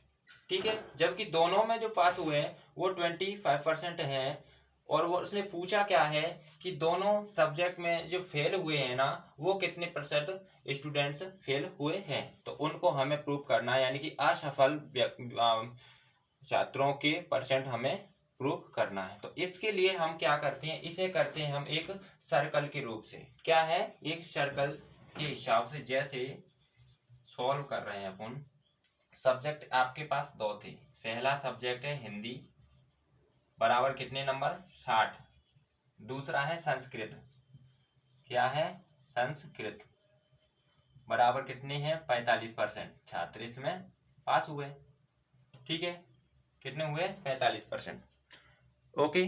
ठीक है, जबकि दोनों में जो पास हुए हैं वो 25% हैं, और वो उसने पूछा क्या है कि दोनों सब्जेक्ट में जो फेल हुए हैं ना वो कितने प्रतिशत स्टूडेंट्स फेल हुए हैं, तो उनको हमें प्रूव करना है, यानी कि असफल छात्रों के परसेंट हमें प्रूव करना है। तो इसके लिए हम क्या करते हैं, इसे करते हैं हम एक सर्कल के रूप से। क्या है, एक सर्कल के हिसाब से। जैसे सॉल्व कर रहे हैं अपन, सब्जेक्ट आपके पास 2 थे, पहला सब्जेक्ट है हिंदी बराबर कितने नंबर 60। दूसरा है संस्कृत, क्या है संस्कृत, बराबर कितने हैं 45% छात्र इसमें पास हुए। ठीक है, कितने हुए 45%। ओके,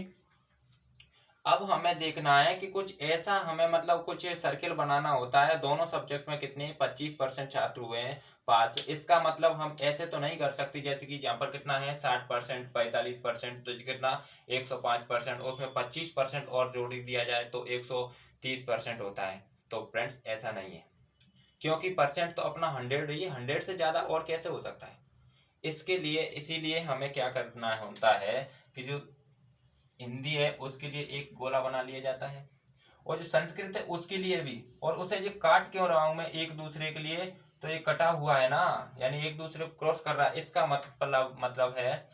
अब हमें देखना है कि कुछ ऐसा हमें मतलब कुछ सर्किल बनाना होता है, दोनों सब्जेक्ट में कितने 25% छात्र हुए हैं पास। इसका मतलब हम ऐसे तो नहीं कर सकते जैसे कि यहाँ पर कितना है 60% 45%, तो कितना 105%, उसमें 25% और जोड़ दिया जाए तो 130% होता है। तो फ्रेंड्स ऐसा नहीं है, क्योंकि परसेंट तो अपना 100 ही है, 100 से ज्यादा और कैसे हो सकता है। इसके लिए इसीलिए हमें क्या करना होता है कि जो हिंदी है उसके लिए एक गोला बना लिया जाता है, और जो संस्कृत है उसके लिए भी, और उसे जो काट क्यों रहा हूं मैं एक दूसरे के लिए, तो ये कटा हुआ है ना, यानी एक दूसरे को क्रॉस कर रहा है। इसका मतलब है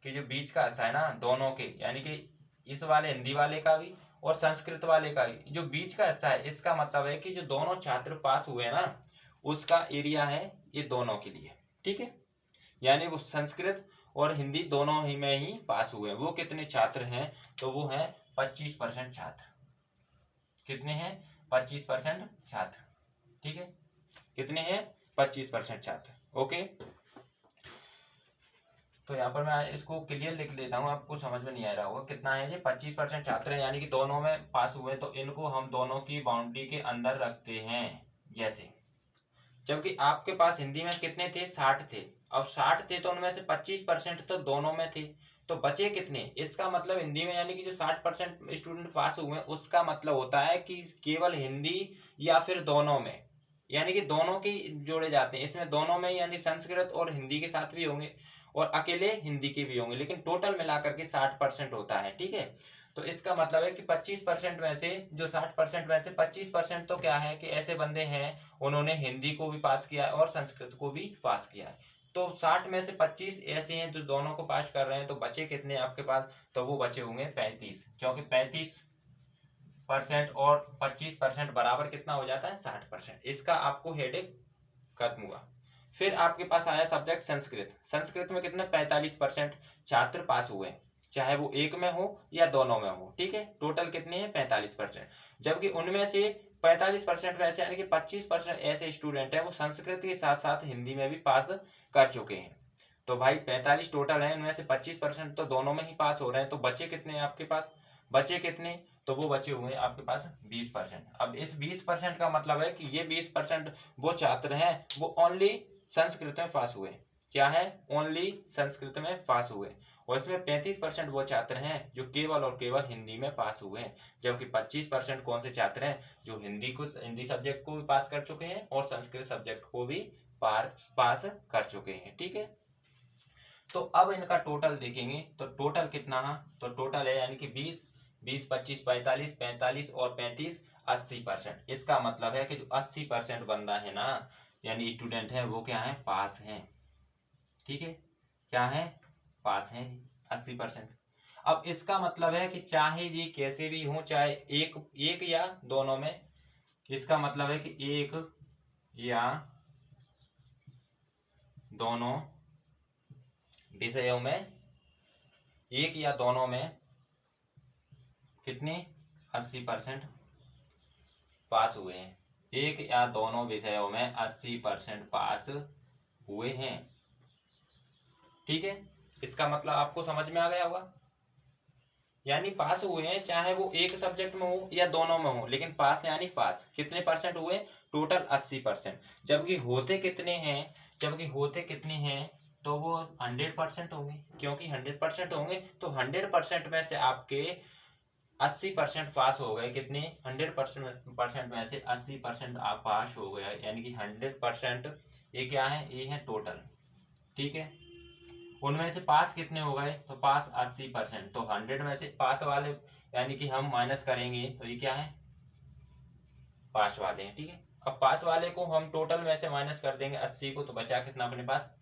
कि जो बीच का हिस्सा है ना दोनों के, यानी कि इस वाले हिंदी वाले का भी और संस्कृत वाले का भी, जो बीच का हिस्सा है इसका मतलब है कि जो दोनों छात्र पास हुए ना उसका एरिया है ये दोनों के लिए। ठीक है, यानी वो संस्कृत और हिंदी दोनों ही में ही पास हुए। वो कितने छात्र हैं, तो वो हैं 25% छात्र। कितने हैं 25% छात्र। ठीक है, कितने हैं 25% छात्र। ओके, तो यहाँ पर मैं इसको क्लियर लिख लेता हूँ, आपको समझ में नहीं आ रहा होगा कितना है ये 25% छात्र हैं, यानी कि दोनों में पास हुए, तो इनको हम दोनों की बाउंड्री के अंदर रखते हैं। जैसे जबकि आपके पास हिंदी में कितने थे 60 थे, अब 60 थे तो उनमें से 25% तो दोनों में थे, तो बचे कितने, इसका मतलब हिंदी में यानी कि जो 60% स्टूडेंट पास हुए उसका मतलब होता है कि केवल हिंदी या फिर दोनों में, यानी कि दोनों की जोड़े जाते हैं इसमें, दोनों में यानी संस्कृत और हिंदी के साथ भी होंगे और अकेले हिंदी के भी होंगे, लेकिन टोटल मिलाकर के 60% होता है। ठीक है, तो इसका मतलब है कि 25% में से जो 60% में से 25% तो क्या है कि ऐसे बंदे हैं उन्होंने हिंदी को भी पास किया है और संस्कृत को भी पास किया है, तो 60 में से 25 ऐसे हैं जो दोनों को पास कर रहे हैं, तो बचे कितने आपके पास, तो वो बचे होंगे 35, क्योंकि 35% और 25% बराबर कितना हो जाता है 60%। इसका आपको हेडेक खत्म हुआ। फिर आपके पास आया सब्जेक्ट संस्कृत, संस्कृत में कितने 45% छात्र पास हुए, चाहे वो एक में हो या दोनों में हो। ठीक है, टोटल कितने हैं 45%, जबकि उनमें से 45% में से यानी कि 25% ऐसे स्टूडेंट हैं वो संस्कृत के साथ साथ हिंदी में भी पास कर चुके हैं। तो भाई 45 टोटल है, उनमें से 25% तो दोनों में ही पास हो रहे हैं, तो बचे कितने आपके पास, बचे कितने, तो वो बचे हुए आपके पास 20%। अब इस 20% का मतलब है कि ये 20% वो छात्र हैं वो ओनली संस्कृत में पास हुए, क्या है ओनली संस्कृत में पास हुए, और इसमें 35% वो छात्र हैं जो केवल और केवल हिंदी में पास हुए हैं, जबकि 25% कौन से छात्र हैं जो हिंदी सब्जेक्ट को भी पास कर चुके हैं और संस्कृत सब्जेक्ट को भी पास कर चुके हैं। ठीक है, तो अब इनका टोटल देखेंगे तो टोटल कितना है, तो टोटल है यानी कि 20 20 25 45 45 और 35 80%। इसका मतलब है कि जो 80% बंदा है ना यानी स्टूडेंट है वो क्या है पास हैं। ठीक है, क्या है पास हैं 80%। अब इसका मतलब है कि चाहे जी कैसे भी हो, चाहे एक एक या दोनों में, इसका मतलब है कि एक या दोनों विषयों में, एक या दोनों में कितने 80% पास हुए हैं, एक या दोनों विषयों में 80% पास हुए हैं। ठीक है, इसका मतलब आपको समझ में आ गया होगा, यानी पास हुए हैं चाहे वो एक सब्जेक्ट में हो या दोनों में हो, लेकिन पास यानी पास कितने परसेंट हुए, टोटल 80%। जबकि होते कितने हैं, जबकि होते कितने हैं तो वो 100% होंगे, क्योंकि 100% होंगे तो 100% में से आपके 80% पास हो गए, कितने 100% में से 80% आप पास हो गए, यानी कि 100% ये क्या है, ये है टोटल। ठीक है, उनमें से पास कितने हो गए, तो पास 80%, तो 100 में से पास वाले यानी कि हम माइनस करेंगे तो ये क्या है पास वाले हैं। ठीक है, अब पास वाले को हम टोटल में से माइनस कर देंगे 80 को, तो बचा कितना अपने पास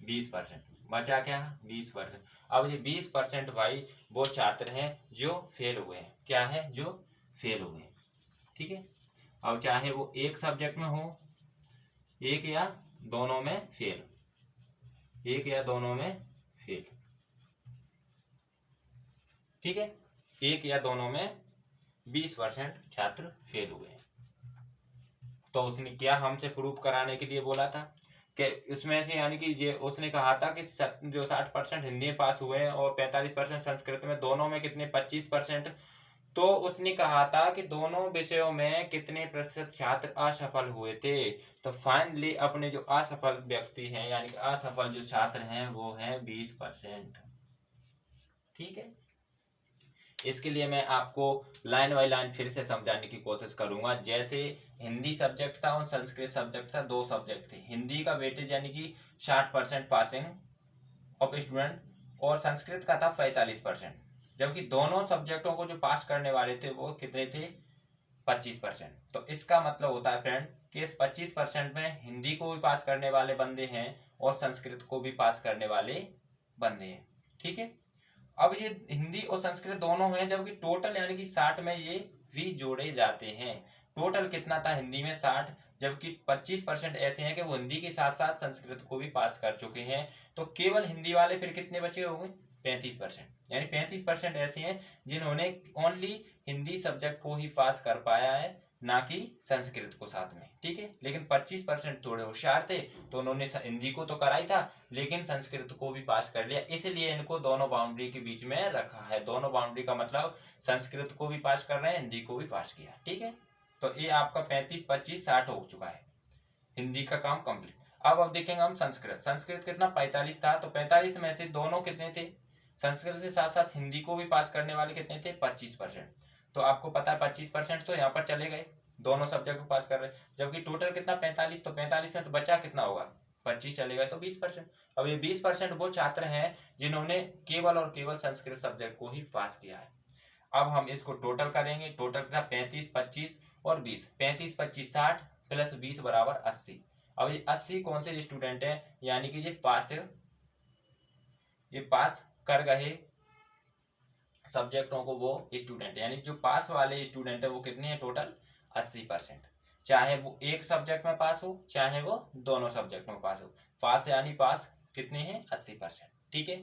20%, बचा क्या 20%। अब ये 20% भाई वो छात्र हैं जो फेल हुए हैं, क्या है जो फेल हुए हैं। ठीक है, अब चाहे वो एक सब्जेक्ट में हो, एक या दोनों में फेल, एक या दोनों में फेल। ठीक है, एक या दोनों में 20% छात्र फेल हुए। तो उसने क्या हमसे प्रूफ कराने के लिए बोला था कि उसमें से यानी कि ये उसने कहा था कि जो 60% हिंदी में पास हुए हैं और 45% संस्कृत में, दोनों में कितने 25%। तो उसने कहा था कि दोनों विषयों में कितने प्रतिशत छात्र असफल हुए थे। तो फाइनली अपने जो असफल व्यक्ति हैं यानी कि असफल जो छात्र हैं वो हैं 20%। ठीक है, इसके लिए मैं आपको लाइन बाय लाइन फिर से समझाने की कोशिश करूंगा। जैसे हिंदी सब्जेक्ट था और संस्कृत सब्जेक्ट था, दो सब्जेक्ट थे। हिंदी का वेटेज यानी कि 60% पासिंग ऑफ स्टूडेंट और संस्कृत का था 45%, जबकि दोनों सब्जेक्टों को जो पास करने वाले थे वो कितने थे 25%। तो इसका मतलब होता है फ्रेंड कि इस 25% में हिंदी को भी पास करने वाले बंदे हैं और संस्कृत को भी पास करने वाले बंदे हैं। ठीक है, अब ये हिंदी और संस्कृत दोनों हैं, जबकि टोटल यानी कि 60 में ये भी जोड़े जाते हैं। टोटल कितना था हिंदी में 60, जबकि 25% ऐसे हैं कि वो हिंदी के साथ साथ संस्कृत को भी पास कर चुके हैं। तो केवल हिंदी वाले फिर कितने बचे होंगे 35%, यानी 35% ऐसे हैं जिन्होंने ओनली हिंदी सब्जेक्ट को ही पास कर पाया है, ना कि संस्कृत को साथ में। ठीक है, लेकिन 25% थोड़े होशियार थे तो उन्होंने हिंदी को तो कराई था लेकिन संस्कृत को भी पास कर लिया, इसलिए इनको दोनों बाउंड्री के बीच में रखा है। दोनों बाउंड्री का मतलब संस्कृत को भी पास कर रहे हैं, हिंदी को भी पास किया। ठीक है, तो ये आपका 35 25 60 हो चुका है, हिंदी का काम कंप्लीट। अब देखेंगे हम संस्कृत। संस्कृत कितना 45 था, तो 45 में से दोनों कितने थे, संस्कृत से साथ साथ हिंदी को भी पास करने वाले कितने थे 25%। तो आपको पता है 25% तो यहाँ पर चले गए, दोनों सब्जेक्ट को पास कर रहे, जबकि टोटल कितना 45, तो 45 में तो बचा कितना होगा 25 चले गए तो 20%। अब ये 20% वो छात्र हैं जिन्होंने केवल और केवल संस्कृत सब्जेक्ट को ही पास किया है। अब हम इसको टोटल करेंगे, टोटल कितना 35 25 और 20, 35 25 60 प्लस 20 बराबर 80। अब ये 80 कौन से स्टूडेंट हैं, यानी कि ये पास कर गए सब्जेक्टों को वो स्टूडेंट, यानी जो पास वाले स्टूडेंट है वो कितने हैं टोटल 80%। चाहे वो एक सब्जेक्ट में पास हो चाहे वो दोनों सब्जेक्ट में पास हो, पास यानी पास कितने हैं 80%। ठीक है,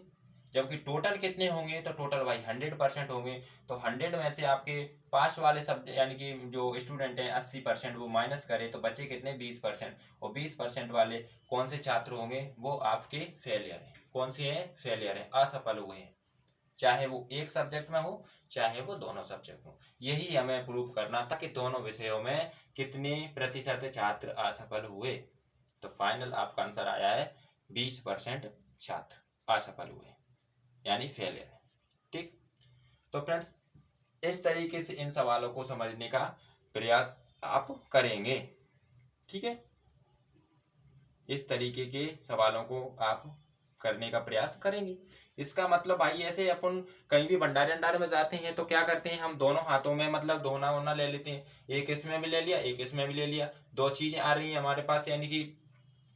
जबकि टोटल कितने होंगे, तो टोटल भाई 100% होंगे। तो 100 में से आपके पास वाले सब्जेक्ट यानी कि जो स्टूडेंट हैं 80% वो माइनस करे तो बचे कितने 20%। और 20% वाले कौन से छात्र होंगे, वो आपके फेलियर हैं। कौन से हैं, फेलियर हैं, असफल हुए हैं, चाहे वो एक सब्जेक्ट में हो चाहे वो दोनों सब्जेक्ट में हो। यही हमें प्रूव करना था कि दोनों विषयों में कितने प्रतिशत छात्र असफल हुए। तो फाइनल आपका आंसर आया है 20% छात्र असफल हुए यानी फेलियर है। ठीक, तो फ्रेंड्स इस तरीके से इन सवालों को समझने का प्रयास आप करेंगे। ठीक है, इस तरीके के सवालों को आप करने का प्रयास करेंगे। इसका मतलब भाई ऐसे अपन कहीं भी भंडारे अंडारे में जाते हैं तो क्या करते हैं, हम दोनों हाथों में मतलब धोना वोना ले लेते हैं, एक इसमें भी ले लिया एक इसमें भी ले लिया। दो चीजें आ रही हैं हमारे पास, यानी कि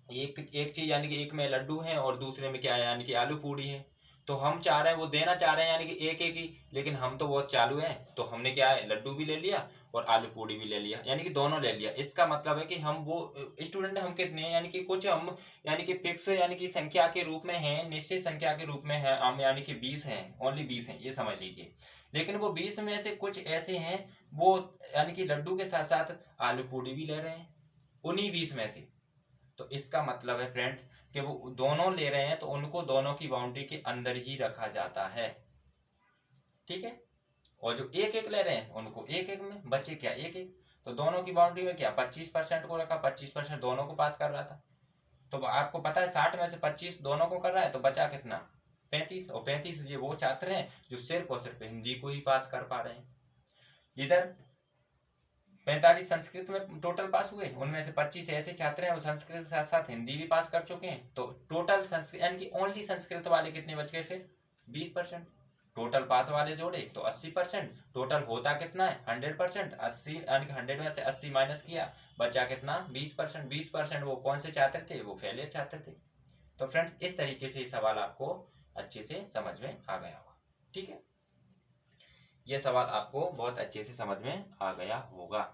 एक चीज यानी कि एक में लड्डू है और दूसरे में क्या है यानी कि आलू पूड़ी है। तो हम चाह रहे हैं वो देना चाह रहे हैं यानी कि एक एक ही, लेकिन हम तो बहुत चालू हैं तो हमने क्या है लड्डू भी ले लिया और आलू पूड़ी भी ले लिया, यानी कि दोनों ले लिया। इसका मतलब है कि हम वो स्टूडेंट हम कितने हैं, यानी कि कुछ हम यानी कि फिक्स यानी कि संख्या के रूप में हैं, निश्चित संख्या के रूप में है हम, यानी कि 20 हैं, ओनली 20 हैं ये समझ लीजिए। लेकिन वो 20 में से कुछ ऐसे हैं वो यानी कि लड्डू के साथ साथ आलू पूड़ी भी ले रहे हैं उन्हीं 20 में से। तो इसका मतलब है फ्रेंड्स कि वो दोनों ले रहे हैं तो उनको दोनों की बाउंड्री के अंदर ही रखा जाता है। ठीक है, और जो एक एक ले रहे हैं उनको एक एक में, बचे क्या एक एक, तो दोनों की बाउंड्री में क्या 25% को रखा, 25% दोनों को पास कर रहा था। तो आपको पता है 60 में से 25 दोनों को कर रहा है तो बचा कितना 35, और 35 ये वो छात्र हैं जो सिर्फ और सिर्फ हिंदी को ही पास कर पा रहे हैं। इधर 45 संस्कृत में टोटल पास हुए, उनमें से 25 ऐसे छात्र हैं वो संस्कृत के साथ साथ हिंदी भी पास कर चुके हैं। तो टोटल संस्कृत यानी कि ओनली संस्कृत वाले कितने बच गए फिर 20%। टोटल पास वाले जोड़े तो 80%, टोटल होता कितना है 100%। 80 यानी कि 100 में से 80 माइनस किया बचा कितना 20%। 20% वो कौन से छात्र थे, वो फेलियर छात्र थे। तो फ्रेंड्स इस तरीके से सवाल आपको अच्छे से समझ में आ गया होगा। ठीक है, ये सवाल आपको बहुत अच्छे से समझ में आ गया होगा।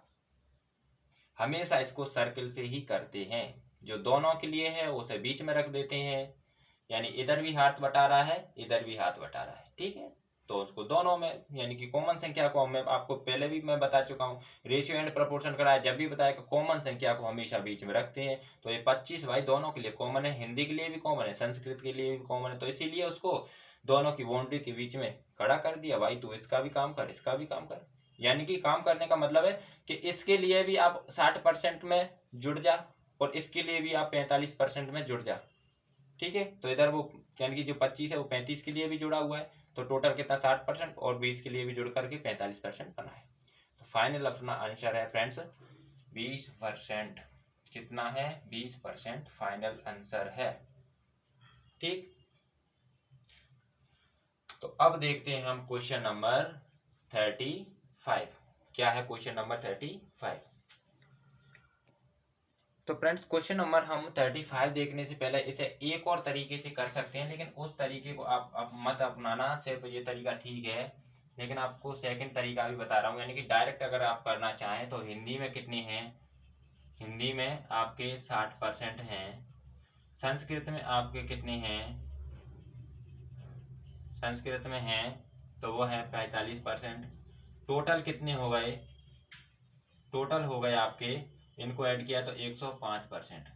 हमेशा इसको सर्किल से ही करते हैं, जो दोनों के लिए है उसे बीच में रख देते हैं, यानी इधर भी हाथ बटा रहा है इधर भी हाथ बटा रहा है। ठीक है, तो उसको दोनों में यानी कि कॉमन संख्या को मैं आपको पहले भी मैं बता चुका हूँ, रेशियो एंड प्रोपोर्शन कराया जब भी बताया कि कॉमन संख्या को हमेशा बीच में रखते हैं। तो ये 25 भाई दोनों के लिए कॉमन है, हिंदी के लिए भी कॉमन है, संस्कृत के लिए भी कॉमन है, तो इसीलिए उसको दोनों की बाउंड्री के बीच में खड़ा कर दिया। भाई तू इसका भी काम कर, इसका भी काम कर, यानी कि काम करने का मतलब है कि इसके लिए भी आप 60% में जुड़ जा और इसके लिए भी आप 45% में जुड़ जा। ठीक है, तो इधर वो यानी कि जो 25 है वो 35 के लिए भी जुड़ा हुआ है, तो टोटल कितना 60% और 20 के लिए भी जुड़ करके 45% बना है। तो फाइनल अपना आंसर है फ्रेंड्स 20%। कितना है? 20% फाइनल आंसर है। ठीक, तो अब देखते हैं हम क्वेश्चन नंबर 35। क्या है क्वेश्चन नंबर 35? तो फ्रेंड्स क्वेश्चन नंबर हम 35 देखने से पहले इसे एक और तरीके से कर सकते हैं, लेकिन उस तरीके को आप मत अपनाना। सिर्फ ये तरीका ठीक है, लेकिन आपको सेकंड तरीका भी बता रहा हूँ, यानी कि डायरेक्ट अगर आप करना चाहें तो हिंदी में कितने हैं? हिंदी में आपके 60% हैं। संस्कृत में आपके कितने हैं? संस्कृत में हैं तो वो है 45%। टोटल कितने हो गए? टोटल हो गए आपके, इनको ऐड किया तो 105%।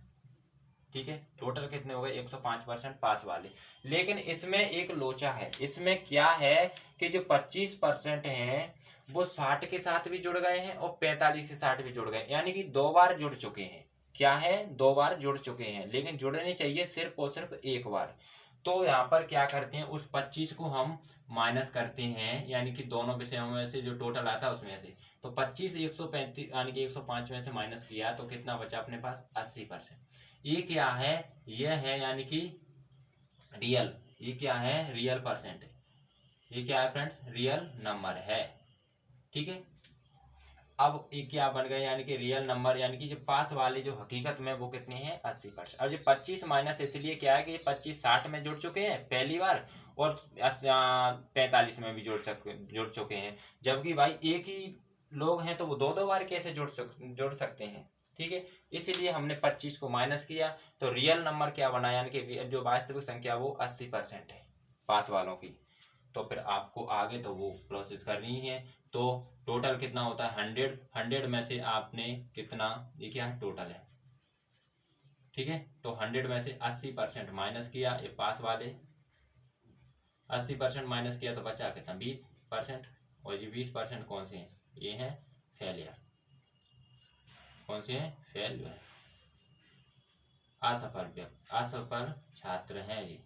ठीक है, टोटल कितने हो गए? 105% पास वाले। लेकिन इसमें एक लोचा है। इसमें क्या है कि जो 25% हैं वो 60 के साथ भी जुड़ गए हैं और 45 से 60 भी जुड़ गए, यानी कि 2 बार जुड़ चुके हैं। क्या है? 2 बार जुड़ चुके हैं, लेकिन जुड़ने चाहिए सिर्फ और सिर्फ एक बार। तो यहाँ पर क्या करते हैं, उस 25 को हम माइनस करते हैं, यानी कि दोनों विषयों में से जो टोटल आता है उसमें से। तो 25 135 यानी कि 105 में से माइनस किया तो कितना बचा अपने पास? 80%। ये क्या है? ये है यानी कि रियल। ये क्या है? रियल परसेंट है। ये क्या है फ्रेंड्स? रियल नंबर है। ठीक है, अब ये क्या बन गए? यानी कि रियल नंबर, यानी कि जो पास वाले जो हकीकत में वो कितने हैं? 80%। अब जो 25 माइनस इसलिए क्या है कि ये 25 60 में जुड़ चुके हैं पहली बार और 45 में भी जुड़ चुके हैं, जबकि भाई एक ही लोग हैं तो वो दो दो बार कैसे जुड़ सकते हैं? ठीक है, इसीलिए हमने 25 को माइनस किया तो रियल नंबर क्या बना, यानी कि जो वास्तविक संख्या वो 80% है पास वालों की। तो फिर आपको आगे तो वो प्रोसेस करनी ही है। तो टोटल कितना होता है? 100 में से आपने कितना, ये क्या है? टोटल है। ठीक है, तो 100 में से 80% माइनस किया, ये पास वाले 80% माइनस किया तो बचा कितना? 20%। और ये 20% कौन से हैं? ये हैं फेलियर। कौन से हैं? फेलियर, असफल छात्र हैं ये,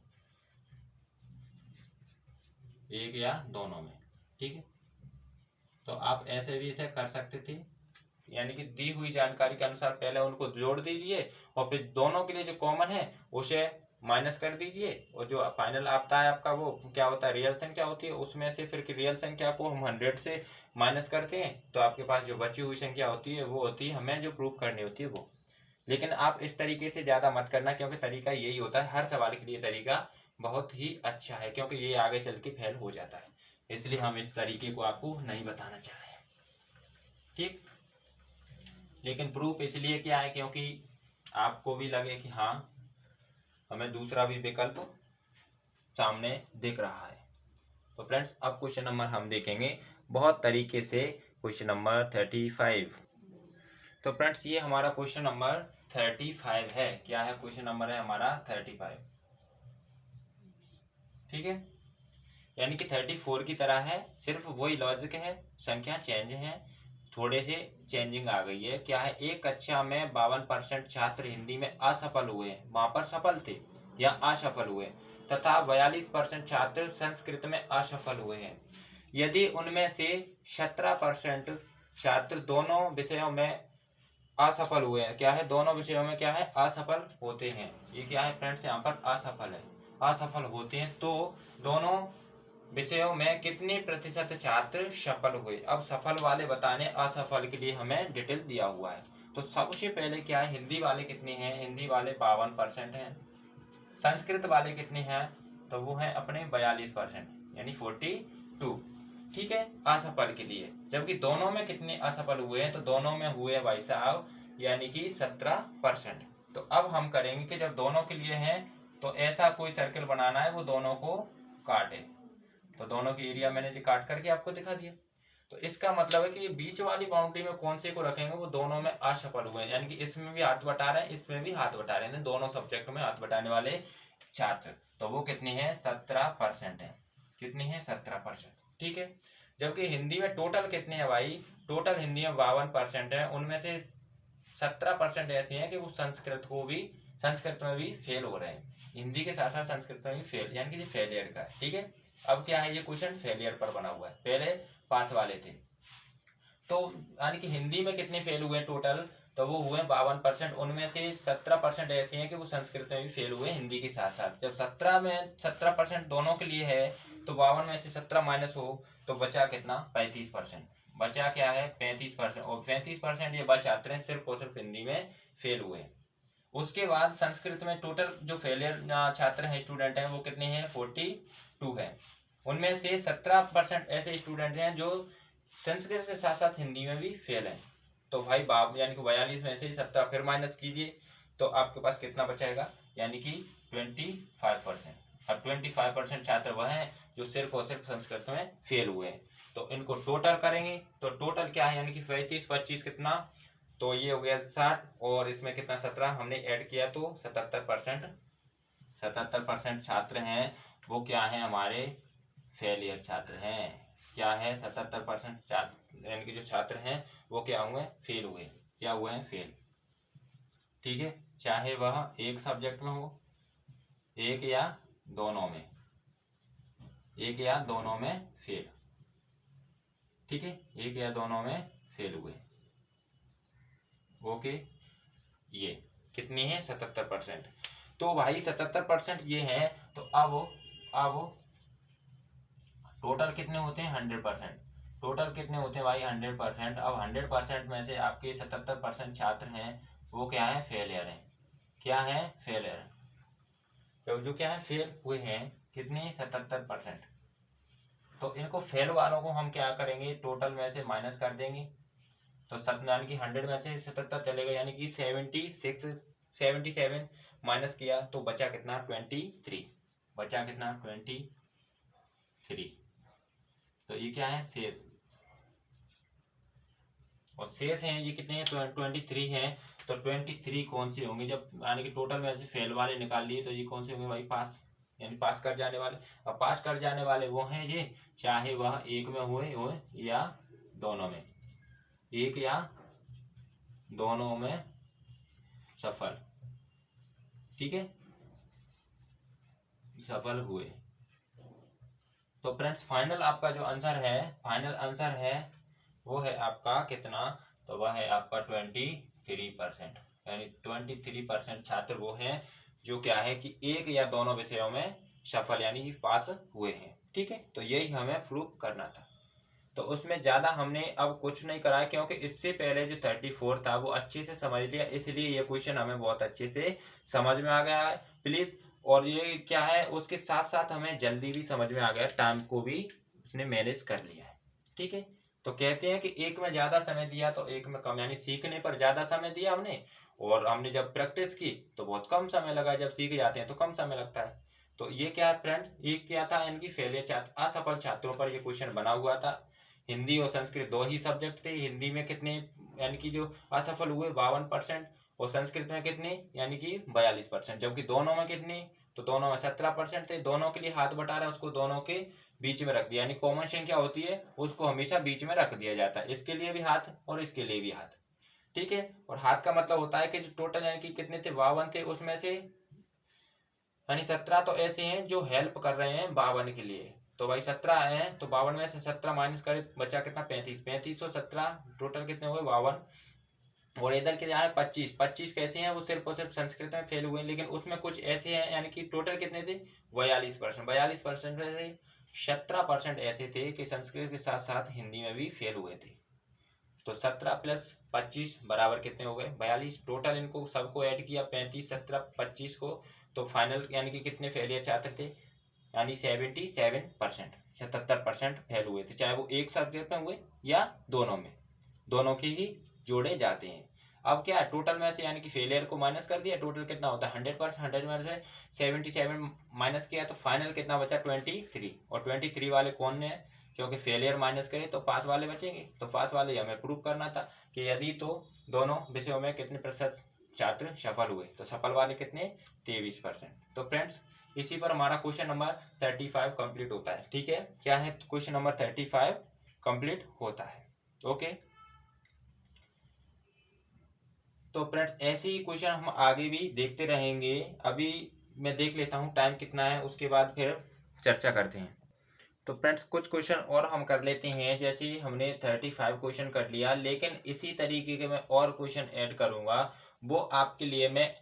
एक या दोनों में। ठीक है, तो आप ऐसे भी इसे कर सकते थे, यानी कि दी हुई जानकारी के अनुसार पहले उनको जोड़ दीजिए और फिर दोनों के लिए जो कॉमन है उसे माइनस कर दीजिए, और जो फाइनल आता है आपका वो क्या होता है? रियल संख्या होती है। उसमें से फिर रियल संख्या को हम 100 से माइनस करते हैं तो आपके पास जो बची हुई संख्या होती है वो होती है हमें जो प्रूव करनी होती है वो। लेकिन आप इस तरीके से ज़्यादा मत करना, क्योंकि तरीका यही होता है हर सवाल के लिए। तरीका बहुत ही अच्छा है क्योंकि ये आगे चल के फेल हो जाता है, इसलिए हम इस तरीके को आपको नहीं बताना चाह रहे हैं। ठीक, लेकिन प्रूफ इसलिए क्या है क्योंकि आपको भी लगे कि हाँ हमें दूसरा भी विकल्प सामने दिख रहा है। तो फ्रेंड्स अब क्वेश्चन नंबर हम देखेंगे बहुत तरीके से, क्वेश्चन नंबर 35। तो फ्रेंड्स ये हमारा क्वेश्चन नंबर 35 है। क्या है? क्वेश्चन नंबर है हमारा 35। ठीक है, यानी कि 34 की तरह है, सिर्फ वही लॉजिक है, संख्या चेंज है, थोड़े से चेंजिंग आ गई है। क्या है? एक कक्षा में 52% छात्र हिंदी में असफल हुए, वहां पर सफल थे या असफल हुए, तथा 42% छात्र संस्कृत में असफल हुए हैं। यदि उनमें से 17% छात्र दोनों विषयों में असफल हुए हैं, क्या है? दोनों विषयों में क्या है? असफल होते हैं। ये क्या है फ्रेंड्स? यहाँ पर असफल है, असफल होते हैं। तो दोनों विषयों में कितने प्रतिशत छात्र सफल हुए? अब सफल वाले बताने, असफल के लिए हमें डिटेल दिया हुआ है। तो सबसे पहले क्या है? हिंदी वाले कितने हैं? हिंदी वाले 52% हैं। संस्कृत वाले कितने हैं? तो वो हैं अपने 42%, यानी 42। ठीक है, असफल के लिए। जबकि दोनों में कितने असफल हुए हैं? तो दोनों में हुए भाई साहब यानी कि 17%। तो अब हम करेंगे कि जब दोनों के लिए हैं तो ऐसा कोई सर्कल बनाना है वो दोनों को काटे। तो दोनों की एरिया मैंने काट करके आपको दिखा दिया। तो इसका मतलब है कि ये बीच वाली बाउंड्री में कौन से को रखेंगे, वो दोनों में असफल हुए, यानी कि इसमें भी हाथ बटा रहे हैं, इसमें भी हाथ बटा रहे हैं, दोनों सब्जेक्ट में हाथ बटाने वाले छात्र। तो वो कितनी है, 17% है। कितनी है, 17%। ठीक है। जबकि हिंदी में टोटल कितने हैं भाई, टोटल हिंदी में 52% है, उनमें से 17% ऐसे हैं कि वो संस्कृत में भी फेल हो रहे हैं, हिंदी के साथ साथ संस्कृत में भी फेल, यानी कि फेलियर का है। ठीक है। अब क्या है, ये क्वेश्चन फेलियर पर बना हुआ है, पहले पास वाले थे। तो यानी कि हिंदी में कितने फेल हुए टोटल, तो वो हुए 52%, उनमें से 17% ऐसे हैं कि वो संस्कृत में भी फेल हुए हिंदी के साथ साथ। जब 17% दोनों के लिए है, तो 52 में से 17 माइनस हो तो बचा कितना, 35%। बचा क्या है, 35%। और 35% ये बच छात्र हैं सिर्फ और सिर्फ हिंदी में फेल हुए। उसके बाद संस्कृत में टोटल जो फेलियर छात्र हैं, स्टूडेंट हैं, वो कितने हैं, 42 है। उनमें से 17% ऐसे स्टूडेंट हैं जो संस्कृत के साथ साथ हिंदी में भी फेल है। तो भाई बाप, यानी कि 42 में से 17 फिर माइनस कीजिए, तो आपके पास कितना बचेगा, यानी कि 25%। अब 25% छात्र वह हैं जो सिर्फ और सिर्फ संस्कृत में फेल हुए हैं। तो इनको टोटल करेंगे, तो टोटल क्या है, यानी कि 35 25 कितना, तो ये हो गया 60, और इसमें कितना 17 हमने ऐड किया, तो 77% छात्र हैं वो क्या है, हमारे फेलियर छात्र हैं। क्या है, 77% छात्र, यानी कि जो छात्र हैं वो क्या हुए, फेल हुए। क्या हुए हैं, फेल। ठीक है। चाहे वह एक सब्जेक्ट में हो, एक या दोनों में, एक या दोनों में फेल। ठीक है, एक या दोनों में फेल हुए। ओके, ये कितनी है, 77%। तो भाई 77% ये है, तो अब टोटल कितने होते हैं, 100%। टोटल कितने होते हैं भाई, 100%। अब 100% में से आपके 77% छात्र हैं वो क्या है, फेलियर हैं। क्या है, फेलियर। तो जो क्या है, फेल हुए हैं कितने, 77%। तो इनको फेल वालों को हम क्या करेंगे, टोटल में से माइनस कर देंगे। तो यानी कि 100 में से 77 चलेगा, यानी कि 77 माइनस किया तो बचा कितना, 23। बचा कितना, 23। तो ये क्या है, शेष। और शेष हैं ये कितने हैं, 23 हैं। तो 23 कौन सी होंगे, जब यानी कि टोटल में से फेल वाले निकाल लिए, तो ये कौन से होंगे भाई, पास, यानी पास कर जाने वाले। अब पास कर जाने वाले वो हैं ये, चाहे वह एक में हो या दोनों में, एक या दोनों में सफल। ठीक है, सफल हुए। तो फ्रेंड्स फाइनल आपका जो आंसर है, फाइनल आंसर है वो है आपका कितना, तो वह है आपका 23%। यानी 23% छात्र वो हैं जो क्या है कि एक या दोनों विषयों में सफल यानी कि पास हुए हैं। ठीक है, तो यही हमें प्रूव करना था। तो उसमें ज़्यादा हमने अब कुछ नहीं करा, क्योंकि इससे पहले जो 34 था वो अच्छे से समझ लिया, इसलिए ये क्वेश्चन हमें बहुत अच्छे से समझ में आ गया है। प्लीज़, और ये क्या है, उसके साथ साथ हमें जल्दी भी समझ में आ गया, टाइम को भी उसने मैनेज कर लिया है। ठीक है, तो कहते हैं कि एक में ज़्यादा समय दिया तो एक में कम, यानी सीखने पर ज़्यादा समय दिया हमने, और हमने जब प्रैक्टिस की तो बहुत कम समय लगा, जब सीख जाते हैं तो कम समय लगता है। तो ये क्या है फ्रेंड्स, ये क्या था, इनकी फेलियर छात्र, असफल छात्रों पर ये क्वेश्चन बना हुआ था। हिंदी और संस्कृत दो ही सब्जेक्ट थे। हिंदी में कितने, यानी कि जो असफल हुए 52%, और संस्कृत में कितने, यानी कि 42%। जबकि दोनों में कितने, तो दोनों में 17% थे। दोनों के लिए हाथ बटा रहा है, उसको दोनों के बीच में रख दिया, यानी कॉमन संख्या होती है उसको हमेशा बीच में रख दिया जाता है, इसके लिए भी हाथ और इसके लिए भी हाथ। ठीक है, और हाथ का मतलब होता है कि जो टोटल यानी कि कितने थे, 52 थे, उसमें से यानी 17 तो ऐसे हैं जो हेल्प कर रहे हैं 52 के लिए। तो भाई 17 है, तो 52 में से 17 माइनस करे, बचा कितना, 35। 35 और 17 टोटल कितने हुए, 52। और इधर के यहाँ है 25। 25 कैसे हैं, वो सिर्फ और सिर्फ संस्कृत में फेल हुए हैं, लेकिन उसमें कुछ ऐसे हैं, यानी कि टोटल कितने थे, 42%। 42% में से 17% ऐसे थे कि संस्कृत के साथ साथ हिंदी में भी फेल हुए थे। तो 17 प्लस 25 बराबर कितने हो गए, 42। टोटल इनको सबको ऐड किया, 35 17 25 को, तो फाइनल यानी कि कितने फेलियर छात्र थे, यानी 77%। 77% फेल हुए थे, चाहे वो एक सब्जेक्ट में हुए या दोनों में, दोनों के ही जोड़े जाते हैं। अब क्या है, टोटल में से यानी कि फेलियर को माइनस कर दिया, टोटल कितना होता है 100%, 100 में से 77 माइनस किया तो फाइनल कितना बचा 23। और 23 वाले कौन ने, क्योंकि फेलियर माइनस करे तो पास वाले बचेंगे, तो पास वाले हमें प्रूव करना था कि यदि तो दोनों विषयों में कितने प्रतिशत छात्र सफल हुए, तो सफल वाले कितने 23%। तो फ्रेंड्स इसी पर हमारा क्वेश्चन नंबर 35 कंप्लीट होता है। ठीक है, क्या है क्वेश्चन नंबर 35 कंप्लीट होता है। ओके, तो फ्रेंड्स ऐसे ही क्वेश्चन हम आगे भी देखते रहेंगे। अभी मैं देख लेता हूँ टाइम कितना है, उसके बाद फिर चर्चा करते हैं। तो फ्रेंड्स कुछ क्वेश्चन और हम कर लेते हैं, जैसे हमने 35 क्वेश्चन कर लिया, लेकिन इसी तरीके के मैं और क्वेश्चन ऐड करूंगा, वो आपके लिए मैं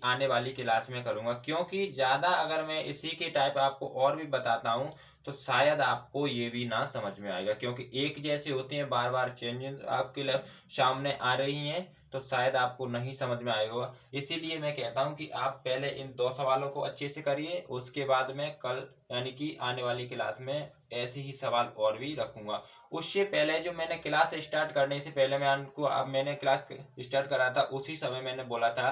आने वाली क्लास में करूंगा, क्योंकि ज़्यादा अगर मैं इसी के टाइप आपको और भी बताता हूँ तो शायद आपको ये भी ना समझ में आएगा, क्योंकि एक जैसे होते हैं, बार बार चेंजेस आपके सामने आ रही हैं, तो शायद आपको नहीं समझ में आएगा। इसीलिए मैं कहता हूं कि आप पहले इन 2 सवालों को अच्छे से करिए, उसके बाद में कल यानी कि आने वाली क्लास में ऐसे ही सवाल और भी रखूंगा। उससे पहले जो मैंने क्लास स्टार्ट करने से पहले मैं आपको, अब मैंने क्लास स्टार्ट करा था उसी समय मैंने बोला था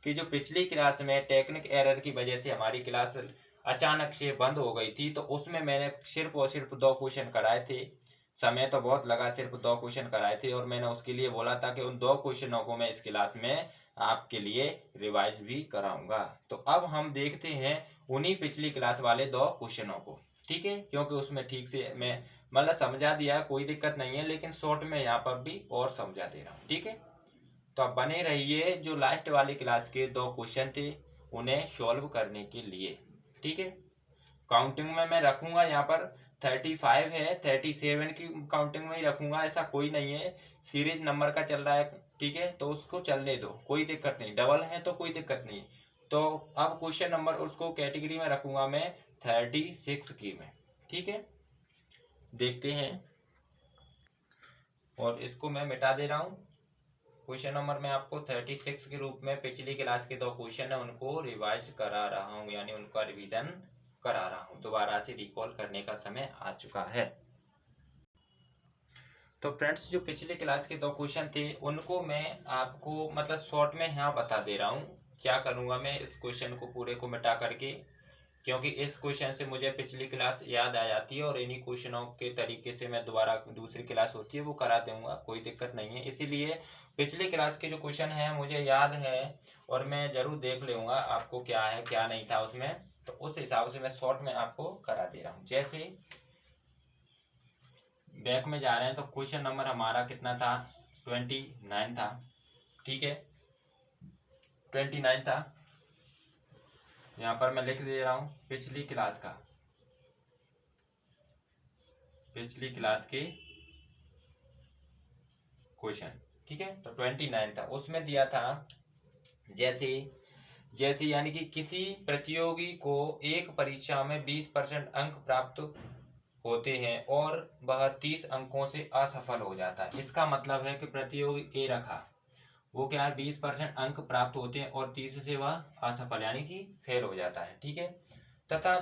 कि जो पिछली क्लास में टेक्निक एरर की वजह से हमारी क्लास अचानक से बंद हो गई थी, तो उसमें मैंने सिर्फ और सिर्फ 2 क्वेश्चन कराए थे। समय तो बहुत लगा, सिर्फ 2 क्वेश्चन कराए थे, और मैंने उसके लिए बोला था कि उन 2 क्वेश्चनों को मैं इस क्लास में आपके लिए रिवाइज भी कराऊंगा। तो अब हम देखते हैं उन्हीं पिछली क्लास वाले 2 क्वेश्चनों को। ठीक है, क्योंकि उसमें ठीक से मैं मतलब समझा दिया, कोई दिक्कत नहीं है, लेकिन शॉर्ट में यहाँ पर भी और समझा दे रहा हूँ। ठीक है, तो आप बने रहिए, जो लास्ट वाली क्लास के 2 क्वेश्चन थे उन्हें सॉल्व करने के लिए। ठीक है, काउंटिंग में मैं रखूंगा, यहाँ पर 35 है, 37 की काउंटिंग में ही रखूंगा, ऐसा कोई नहीं है, सीरीज नंबर का चल रहा है। ठीक है, तो उसको चलने दो, कोई दिक्कत नहीं, डबल है तो कोई दिक्कत नहीं। तो अब क्वेश्चन नंबर उसको कैटेगरी में रखूंगा मैं 36 की में। ठीक है, देखते हैं, और इसको मैं मिटा दे रहा हूँ। क्वेश्चन नंबर मैं आपको 36 के रूप में पिछली क्लास के 2 क्वेश्चन है उनको रिवाइज करा रहा हूँ, यानी उनका रिवीजन करा रहा हूँ, दोबारा से रिकॉल करने का समय आ चुका है। तो फ्रेंड्स जो पिछले क्लास के 2 क्वेश्चन थे उनको मैं आपको मतलब शॉर्ट में यहाँ बता दे रहा हूँ। क्या करूँगा मैं, इस क्वेश्चन को पूरे को मिटा करके, क्योंकि इस क्वेश्चन से मुझे पिछली क्लास याद आ जाती है, और इन्हीं क्वेश्चनों के तरीके से मैं दोबारा दूसरी क्लास होती है वो करा दूंगा, कोई दिक्कत नहीं है। इसीलिए पिछली क्लास के जो क्वेश्चन है मुझे याद है, और मैं जरूर देख लूँगा आपको क्या है क्या नहीं था उसमें, तो उस हिसाब से मैं शॉर्ट में आपको करा दे रहा हूँ। जैसे बैक में जा रहे हैं तो क्वेश्चन नंबर हमारा कितना था 29 था। ठीक है, 29 था, यहाँ पर मैं लिख दे रहा हूँ पिछली क्लास का, पिछली क्लास के क्वेश्चन। ठीक है, तो 29 था, उसमें दिया था जैसे जैसे यानी कि किसी प्रतियोगी को एक परीक्षा में 20% अंक प्राप्त होते हैं और वह 30 अंकों से असफल हो जाता है। इसका मतलब है कि प्रतियोगी ए रखा, वो क्या है 20% अंक प्राप्त होते हैं और 30 से वह असफल यानी कि फेल हो जाता है। ठीक है, तथा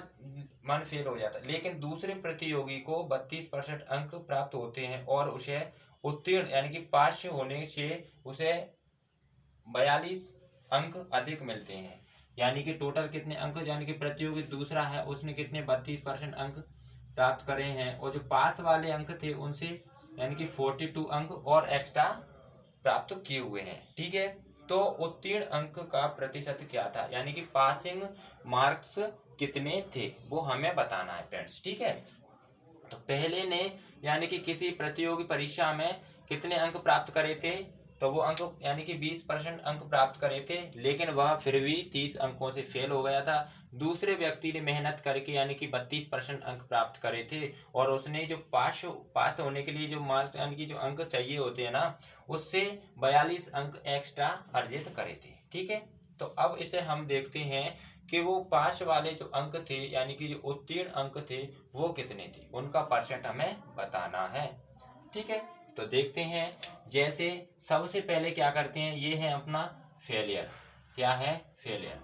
मन फेल हो जाता है, लेकिन दूसरे प्रतियोगी को 32% अंक प्राप्त होते हैं और उसे उत्तीर्ण यानी कि पास होने से उसे 42 अंक अधिक मिलते हैं। यानी कि टोटल कितने अंक, यानी कि प्रतियोगी दूसरा है उसने कितने 32% अंक प्राप्त करे हैं, और जो पास वाले अंक थे उनसे यानी कि 42 अंक और एक्स्ट्रा प्राप्त किए हुए हैं। ठीक है, तो उत्तीर्ण अंक का प्रतिशत क्या था, यानी कि पासिंग मार्क्स कितने थे वो हमें बताना है फ्रेंड्स। ठीक है, तो पहले ने यानी कि किसी प्रतियोगी परीक्षा में कितने अंक प्राप्त करे थे, तो वो अंक यानी कि 20% अंक प्राप्त करे थे, लेकिन वह फिर भी 30 अंकों से फेल हो गया था। दूसरे व्यक्ति ने मेहनत करके यानी कि 32% अंक प्राप्त करे थे, और उसने जो पास होने के लिए जो मार्क्स यानी कि जो अंक चाहिए होते हैं ना, उससे 42 अंक एक्स्ट्रा अर्जित करे थे। ठीक है, तो अब इसे हम देखते हैं कि वो पास वाले जो अंक थे यानी कि जो उत्तीर्ण अंक थे वो कितने थे, उनका परसेंट हमें बताना है। ठीक है, तो देखते हैं। जैसे सबसे पहले क्या करते हैं, ये है अपना फेलियर। क्या है, फेलियर।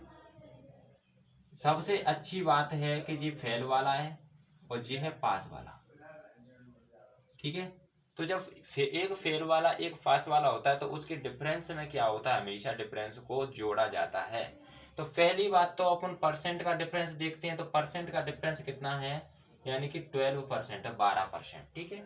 सबसे अच्छी बात है कि ये फेल वाला है और ये है पास वाला। ठीक है, तो जब एक फेल वाला एक पास वाला होता है तो उसके डिफरेंस में क्या होता है, हमेशा डिफरेंस को जोड़ा जाता है। तो पहली बात तो अपन परसेंट का डिफरेंस देखते हैं, तो परसेंट का डिफरेंस कितना है, यानी कि 12% है, 12%। ठीक है,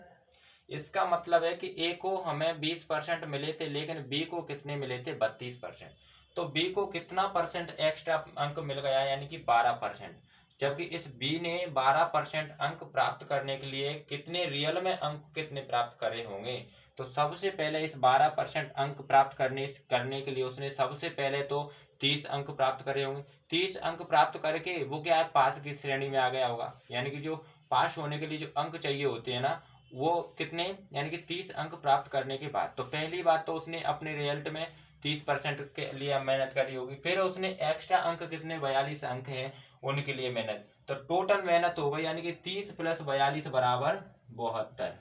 इसका मतलब है कि ए को हमें 20% मिले थे, लेकिन बी को कितने मिले थे, 32%। तो बी को कितना परसेंट एक्स्ट्रा अंक मिल गया, यानी कि 12%। जबकि इस बी ने 12% अंक प्राप्त करने के लिए कितने रियल में अंक कितने प्राप्त करे होंगे, तो सबसे पहले इस 12% अंक प्राप्त करने के लिए उसने सबसे पहले तो 30 अंक प्राप्त करे होंगे। 30 अंक प्राप्त करके वो क्या है, पास की श्रेणी में आ गया होगा। यानी कि जो पास होने के लिए जो अंक चाहिए होते हैं ना, वो कितने, यानी कि 30 अंक प्राप्त करने के बाद, तो पहली बात तो उसने अपने रिजल्ट में 30% के लिए मेहनत करी होगी। फिर उसने एक्स्ट्रा अंक कितने, 42 अंक हैं, उनके लिए मेहनत। तो टोटल मेहनत हो गई, यानी कि 30 + 42 बराबर 72।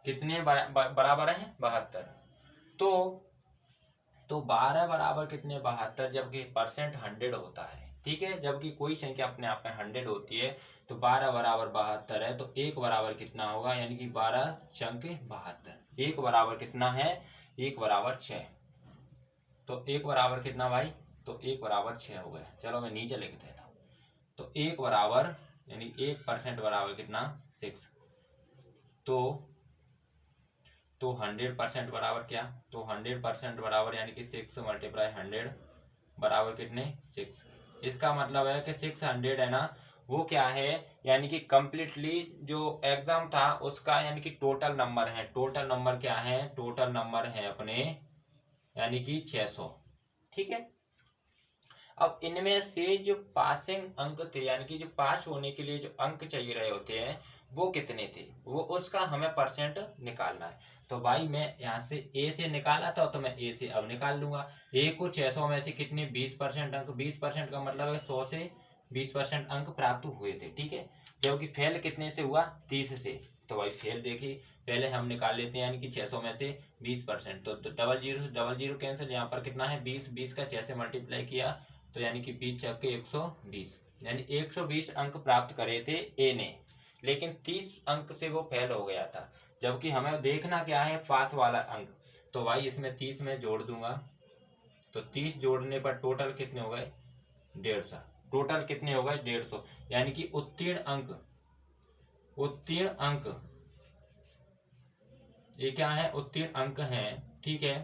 कितने बराबर है, 72। तो 12 बराबर कितने, 72, जबकि परसेंट 100 होता है। ठीक है, जबकि कोई संख्या अपने आप में 100 होती है, तो 12 बराबर 72 है, तो 1 बराबर कितना होगा, यानी कि 12 चंक 72। 1 बराबर कितना है, 1 बराबर 6। तो 1 बराबर कितना भाई, तो 1 बराबर 6 हो गया। चलो मैं नीचे लिख देता हूँ। तो 1 बराबर, यानी 1% बराबर कितना, 6। तो 100% बराबर क्या, तो 100% बराबर, यानी कि 6 × 100 बराबर कितने, 6। इसका मतलब है कि 600 है ना, वो क्या है, यानी कि कंप्लीटली जो एग्जाम था उसका, यानी कि टोटल नंबर है। टोटल नंबर क्या है, टोटल नंबर है अपने, यानी कि 600। ठीक है, अब इनमें से जो पासिंग अंक थे, यानी कि जो पास होने के लिए जो अंक चाहिए रहे होते हैं, वो कितने थे, वो उसका हमें परसेंट निकालना है। तो भाई मैं यहाँ से ए से निकाला था, तो मैं ए से अब निकाल लूंगा। ए को 600 में से कितने, 20% अंक, 20% का मतलब है 100 से 20% अंक प्राप्त हुए थे। ठीक है, जबकि फेल कितने से हुआ, 30 से। तो भाई फेल देखिए, पहले हम निकाल लेते हैं, यानी कि 600 में से 20%, तो डबल जीरो से डबल जीरो कैंसिल, यहाँ पर कितना है, 20, 20 का 6 से मल्टीप्लाई किया, तो यानी कि 20 चक्के 120, यानी 120 अंक प्राप्त करे थे ए ने, लेकिन 30 अंक से वो फेल हो गया था। जबकि हमें देखना क्या है, पास वाला अंक। तो भाई इसमें 30 में जोड़ दूंगा, तो 30 जोड़ने पर टोटल कितने हो गए, 150। टोटल कितने हो गए, 150, यानी कि उत्तीर्ण अंक, उत्तीर्ण अंक, ये क्या है, उत्तीर्ण अंक हैं। ठीक है,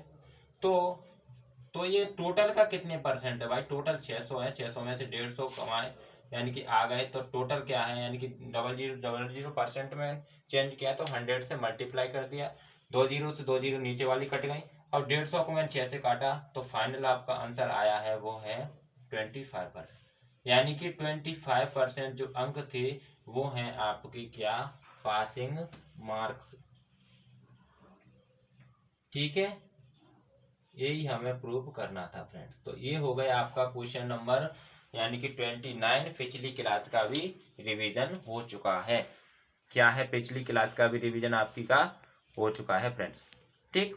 तो ये टोटल का कितने परसेंट है भाई, टोटल 600 है, 600 में से 150 कमाए, यानी कि आ गए। तो टोटल क्या है, यानी कि डबल जीरो परसेंट में चेंज किया, तो 100 से मल्टीप्लाई कर दिया, 2 जीरो से 2 जीरो नीचे वाली कट गई, और 150 को मैंने 6 से काटा, तो फाइनल आपका आंसर आया है, वो है 25%। यानी कि 25% जो अंक थे वो हैं आपकी क्या, पासिंग मार्क्स। ठीक है, यही हमें प्रूव करना था फ्रेंड्स। तो ये हो गया आपका क्वेश्चन नंबर, यानी कि 29। पिछली क्लास का भी रिवीजन हो चुका है। क्या है, पिछली क्लास का भी रिवीजन आपकी का हो चुका है फ्रेंड्स। ठीक,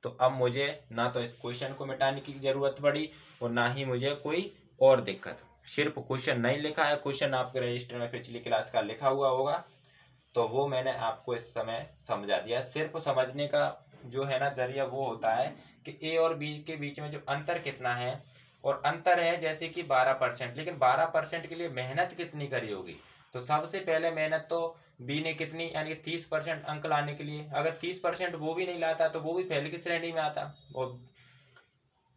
तो अब मुझे ना तो इस क्वेश्चन को मिटाने की जरूरत पड़ी, और ना ही मुझे कोई और दिक्कत। सिर्फ क्वेश्चन नहीं लिखा है, क्वेश्चन आपके रजिस्टर में पिछली क्लास का लिखा हुआ होगा, तो वो मैंने आपको इस समय समझा दिया। सिर्फ समझने का जो है ना जरिया वो होता है कि ए और बी के बीच में जो अंतर कितना है, और अंतर है जैसे कि 12%, लेकिन 12% के लिए मेहनत कितनी करी होगी। तो सबसे पहले मेहनत तो बी ने कितनी, यानी कि 30% अंक लाने के लिए, अगर 30% वो भी नहीं लाता तो वो भी फेल की श्रेणी में आता, और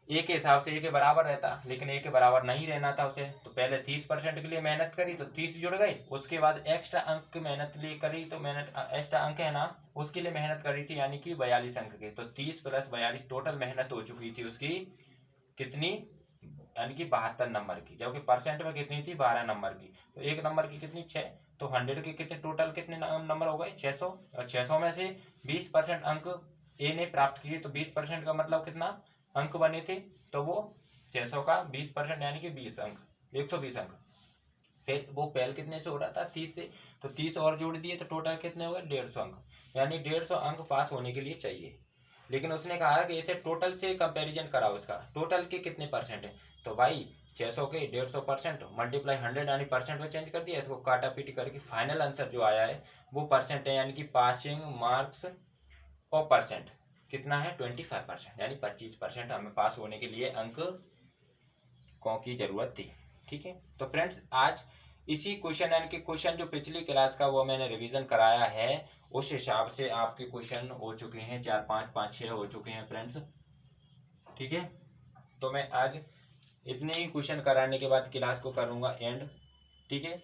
ए के हिसाब से ए के बराबर रहता, लेकिन ए के बराबर नहीं रहना था उसे। तो पहले 30% के लिए मेहनत करी, तो 30 जुड़ गई। उसके बाद एक्स्ट्रा अंक की मेहनत लिए करी, तो मेहनत एक्स्ट्रा अंक है ना, उसके लिए मेहनत करी थी, यानी कि 42 अंक की। तो 30 + 42 टोटल मेहनत हो चुकी थी उसकी कितनी, यानी कि 72 नंबर की, जबकि परसेंट में कितनी थी, 12 नंबर की। तो एक नंबर की कितनी, 6। तो 100 के कितने टोटल कितने नंबर हो गए, 600, और 600 में से 20% अंक ए ने प्राप्त किए, तो 20% का मतलब कितना अंक बने थे, तो वो 600 का 20%, यानी कि 20 अंक, 120 अंक। फिर वो पहल कितने से हो रहा था, 30 से, तो 30 और जोड़ दिए, तो टोटल कितने हो गए, 150 अंक, यानी 150 अंक पास होने के लिए चाहिए। लेकिन उसने कहा कि इसे टोटल से कंपैरिजन कराओ, इसका टोटल के कितने परसेंट है। तो भाई 600 के 150% मल्टीप्लाई 100 यानी परसेंट में चेंज कर दिया, इसको काटा पीटी करके फाइनल आंसर जो आया है वो परसेंट है, यानी कि पासिंग मार्क्स और परसेंट कितना है 25%, यानी 25% हमें पास होने के लिए अंक की जरूरत थी। ठीक है, तो फ्रेंड्स आज इसी क्वेश्चन यानी कि क्वेश्चन जो पिछली क्लास का वो मैंने रिवीजन कराया है, उस हिसाब से आपके क्वेश्चन हो चुके हैं 4 5 5 6 हो चुके हैं फ्रेंड्स। ठीक है, तो मैं आज इतने ही क्वेश्चन कराने के बाद क्लास को करूँगा एंड। ठीक है,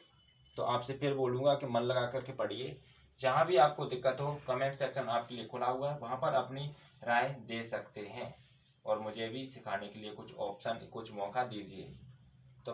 तो आपसे फिर बोलूँगा कि मन लगा करके पढ़िए, जहाँ भी आपको दिक्कत हो कमेंट सेक्शन आपके लिए खुला हुआ है, वहाँ पर अपनी राय दे सकते हैं और मुझे भी सिखाने के लिए कुछ ऑप्शन कुछ मौका दीजिए।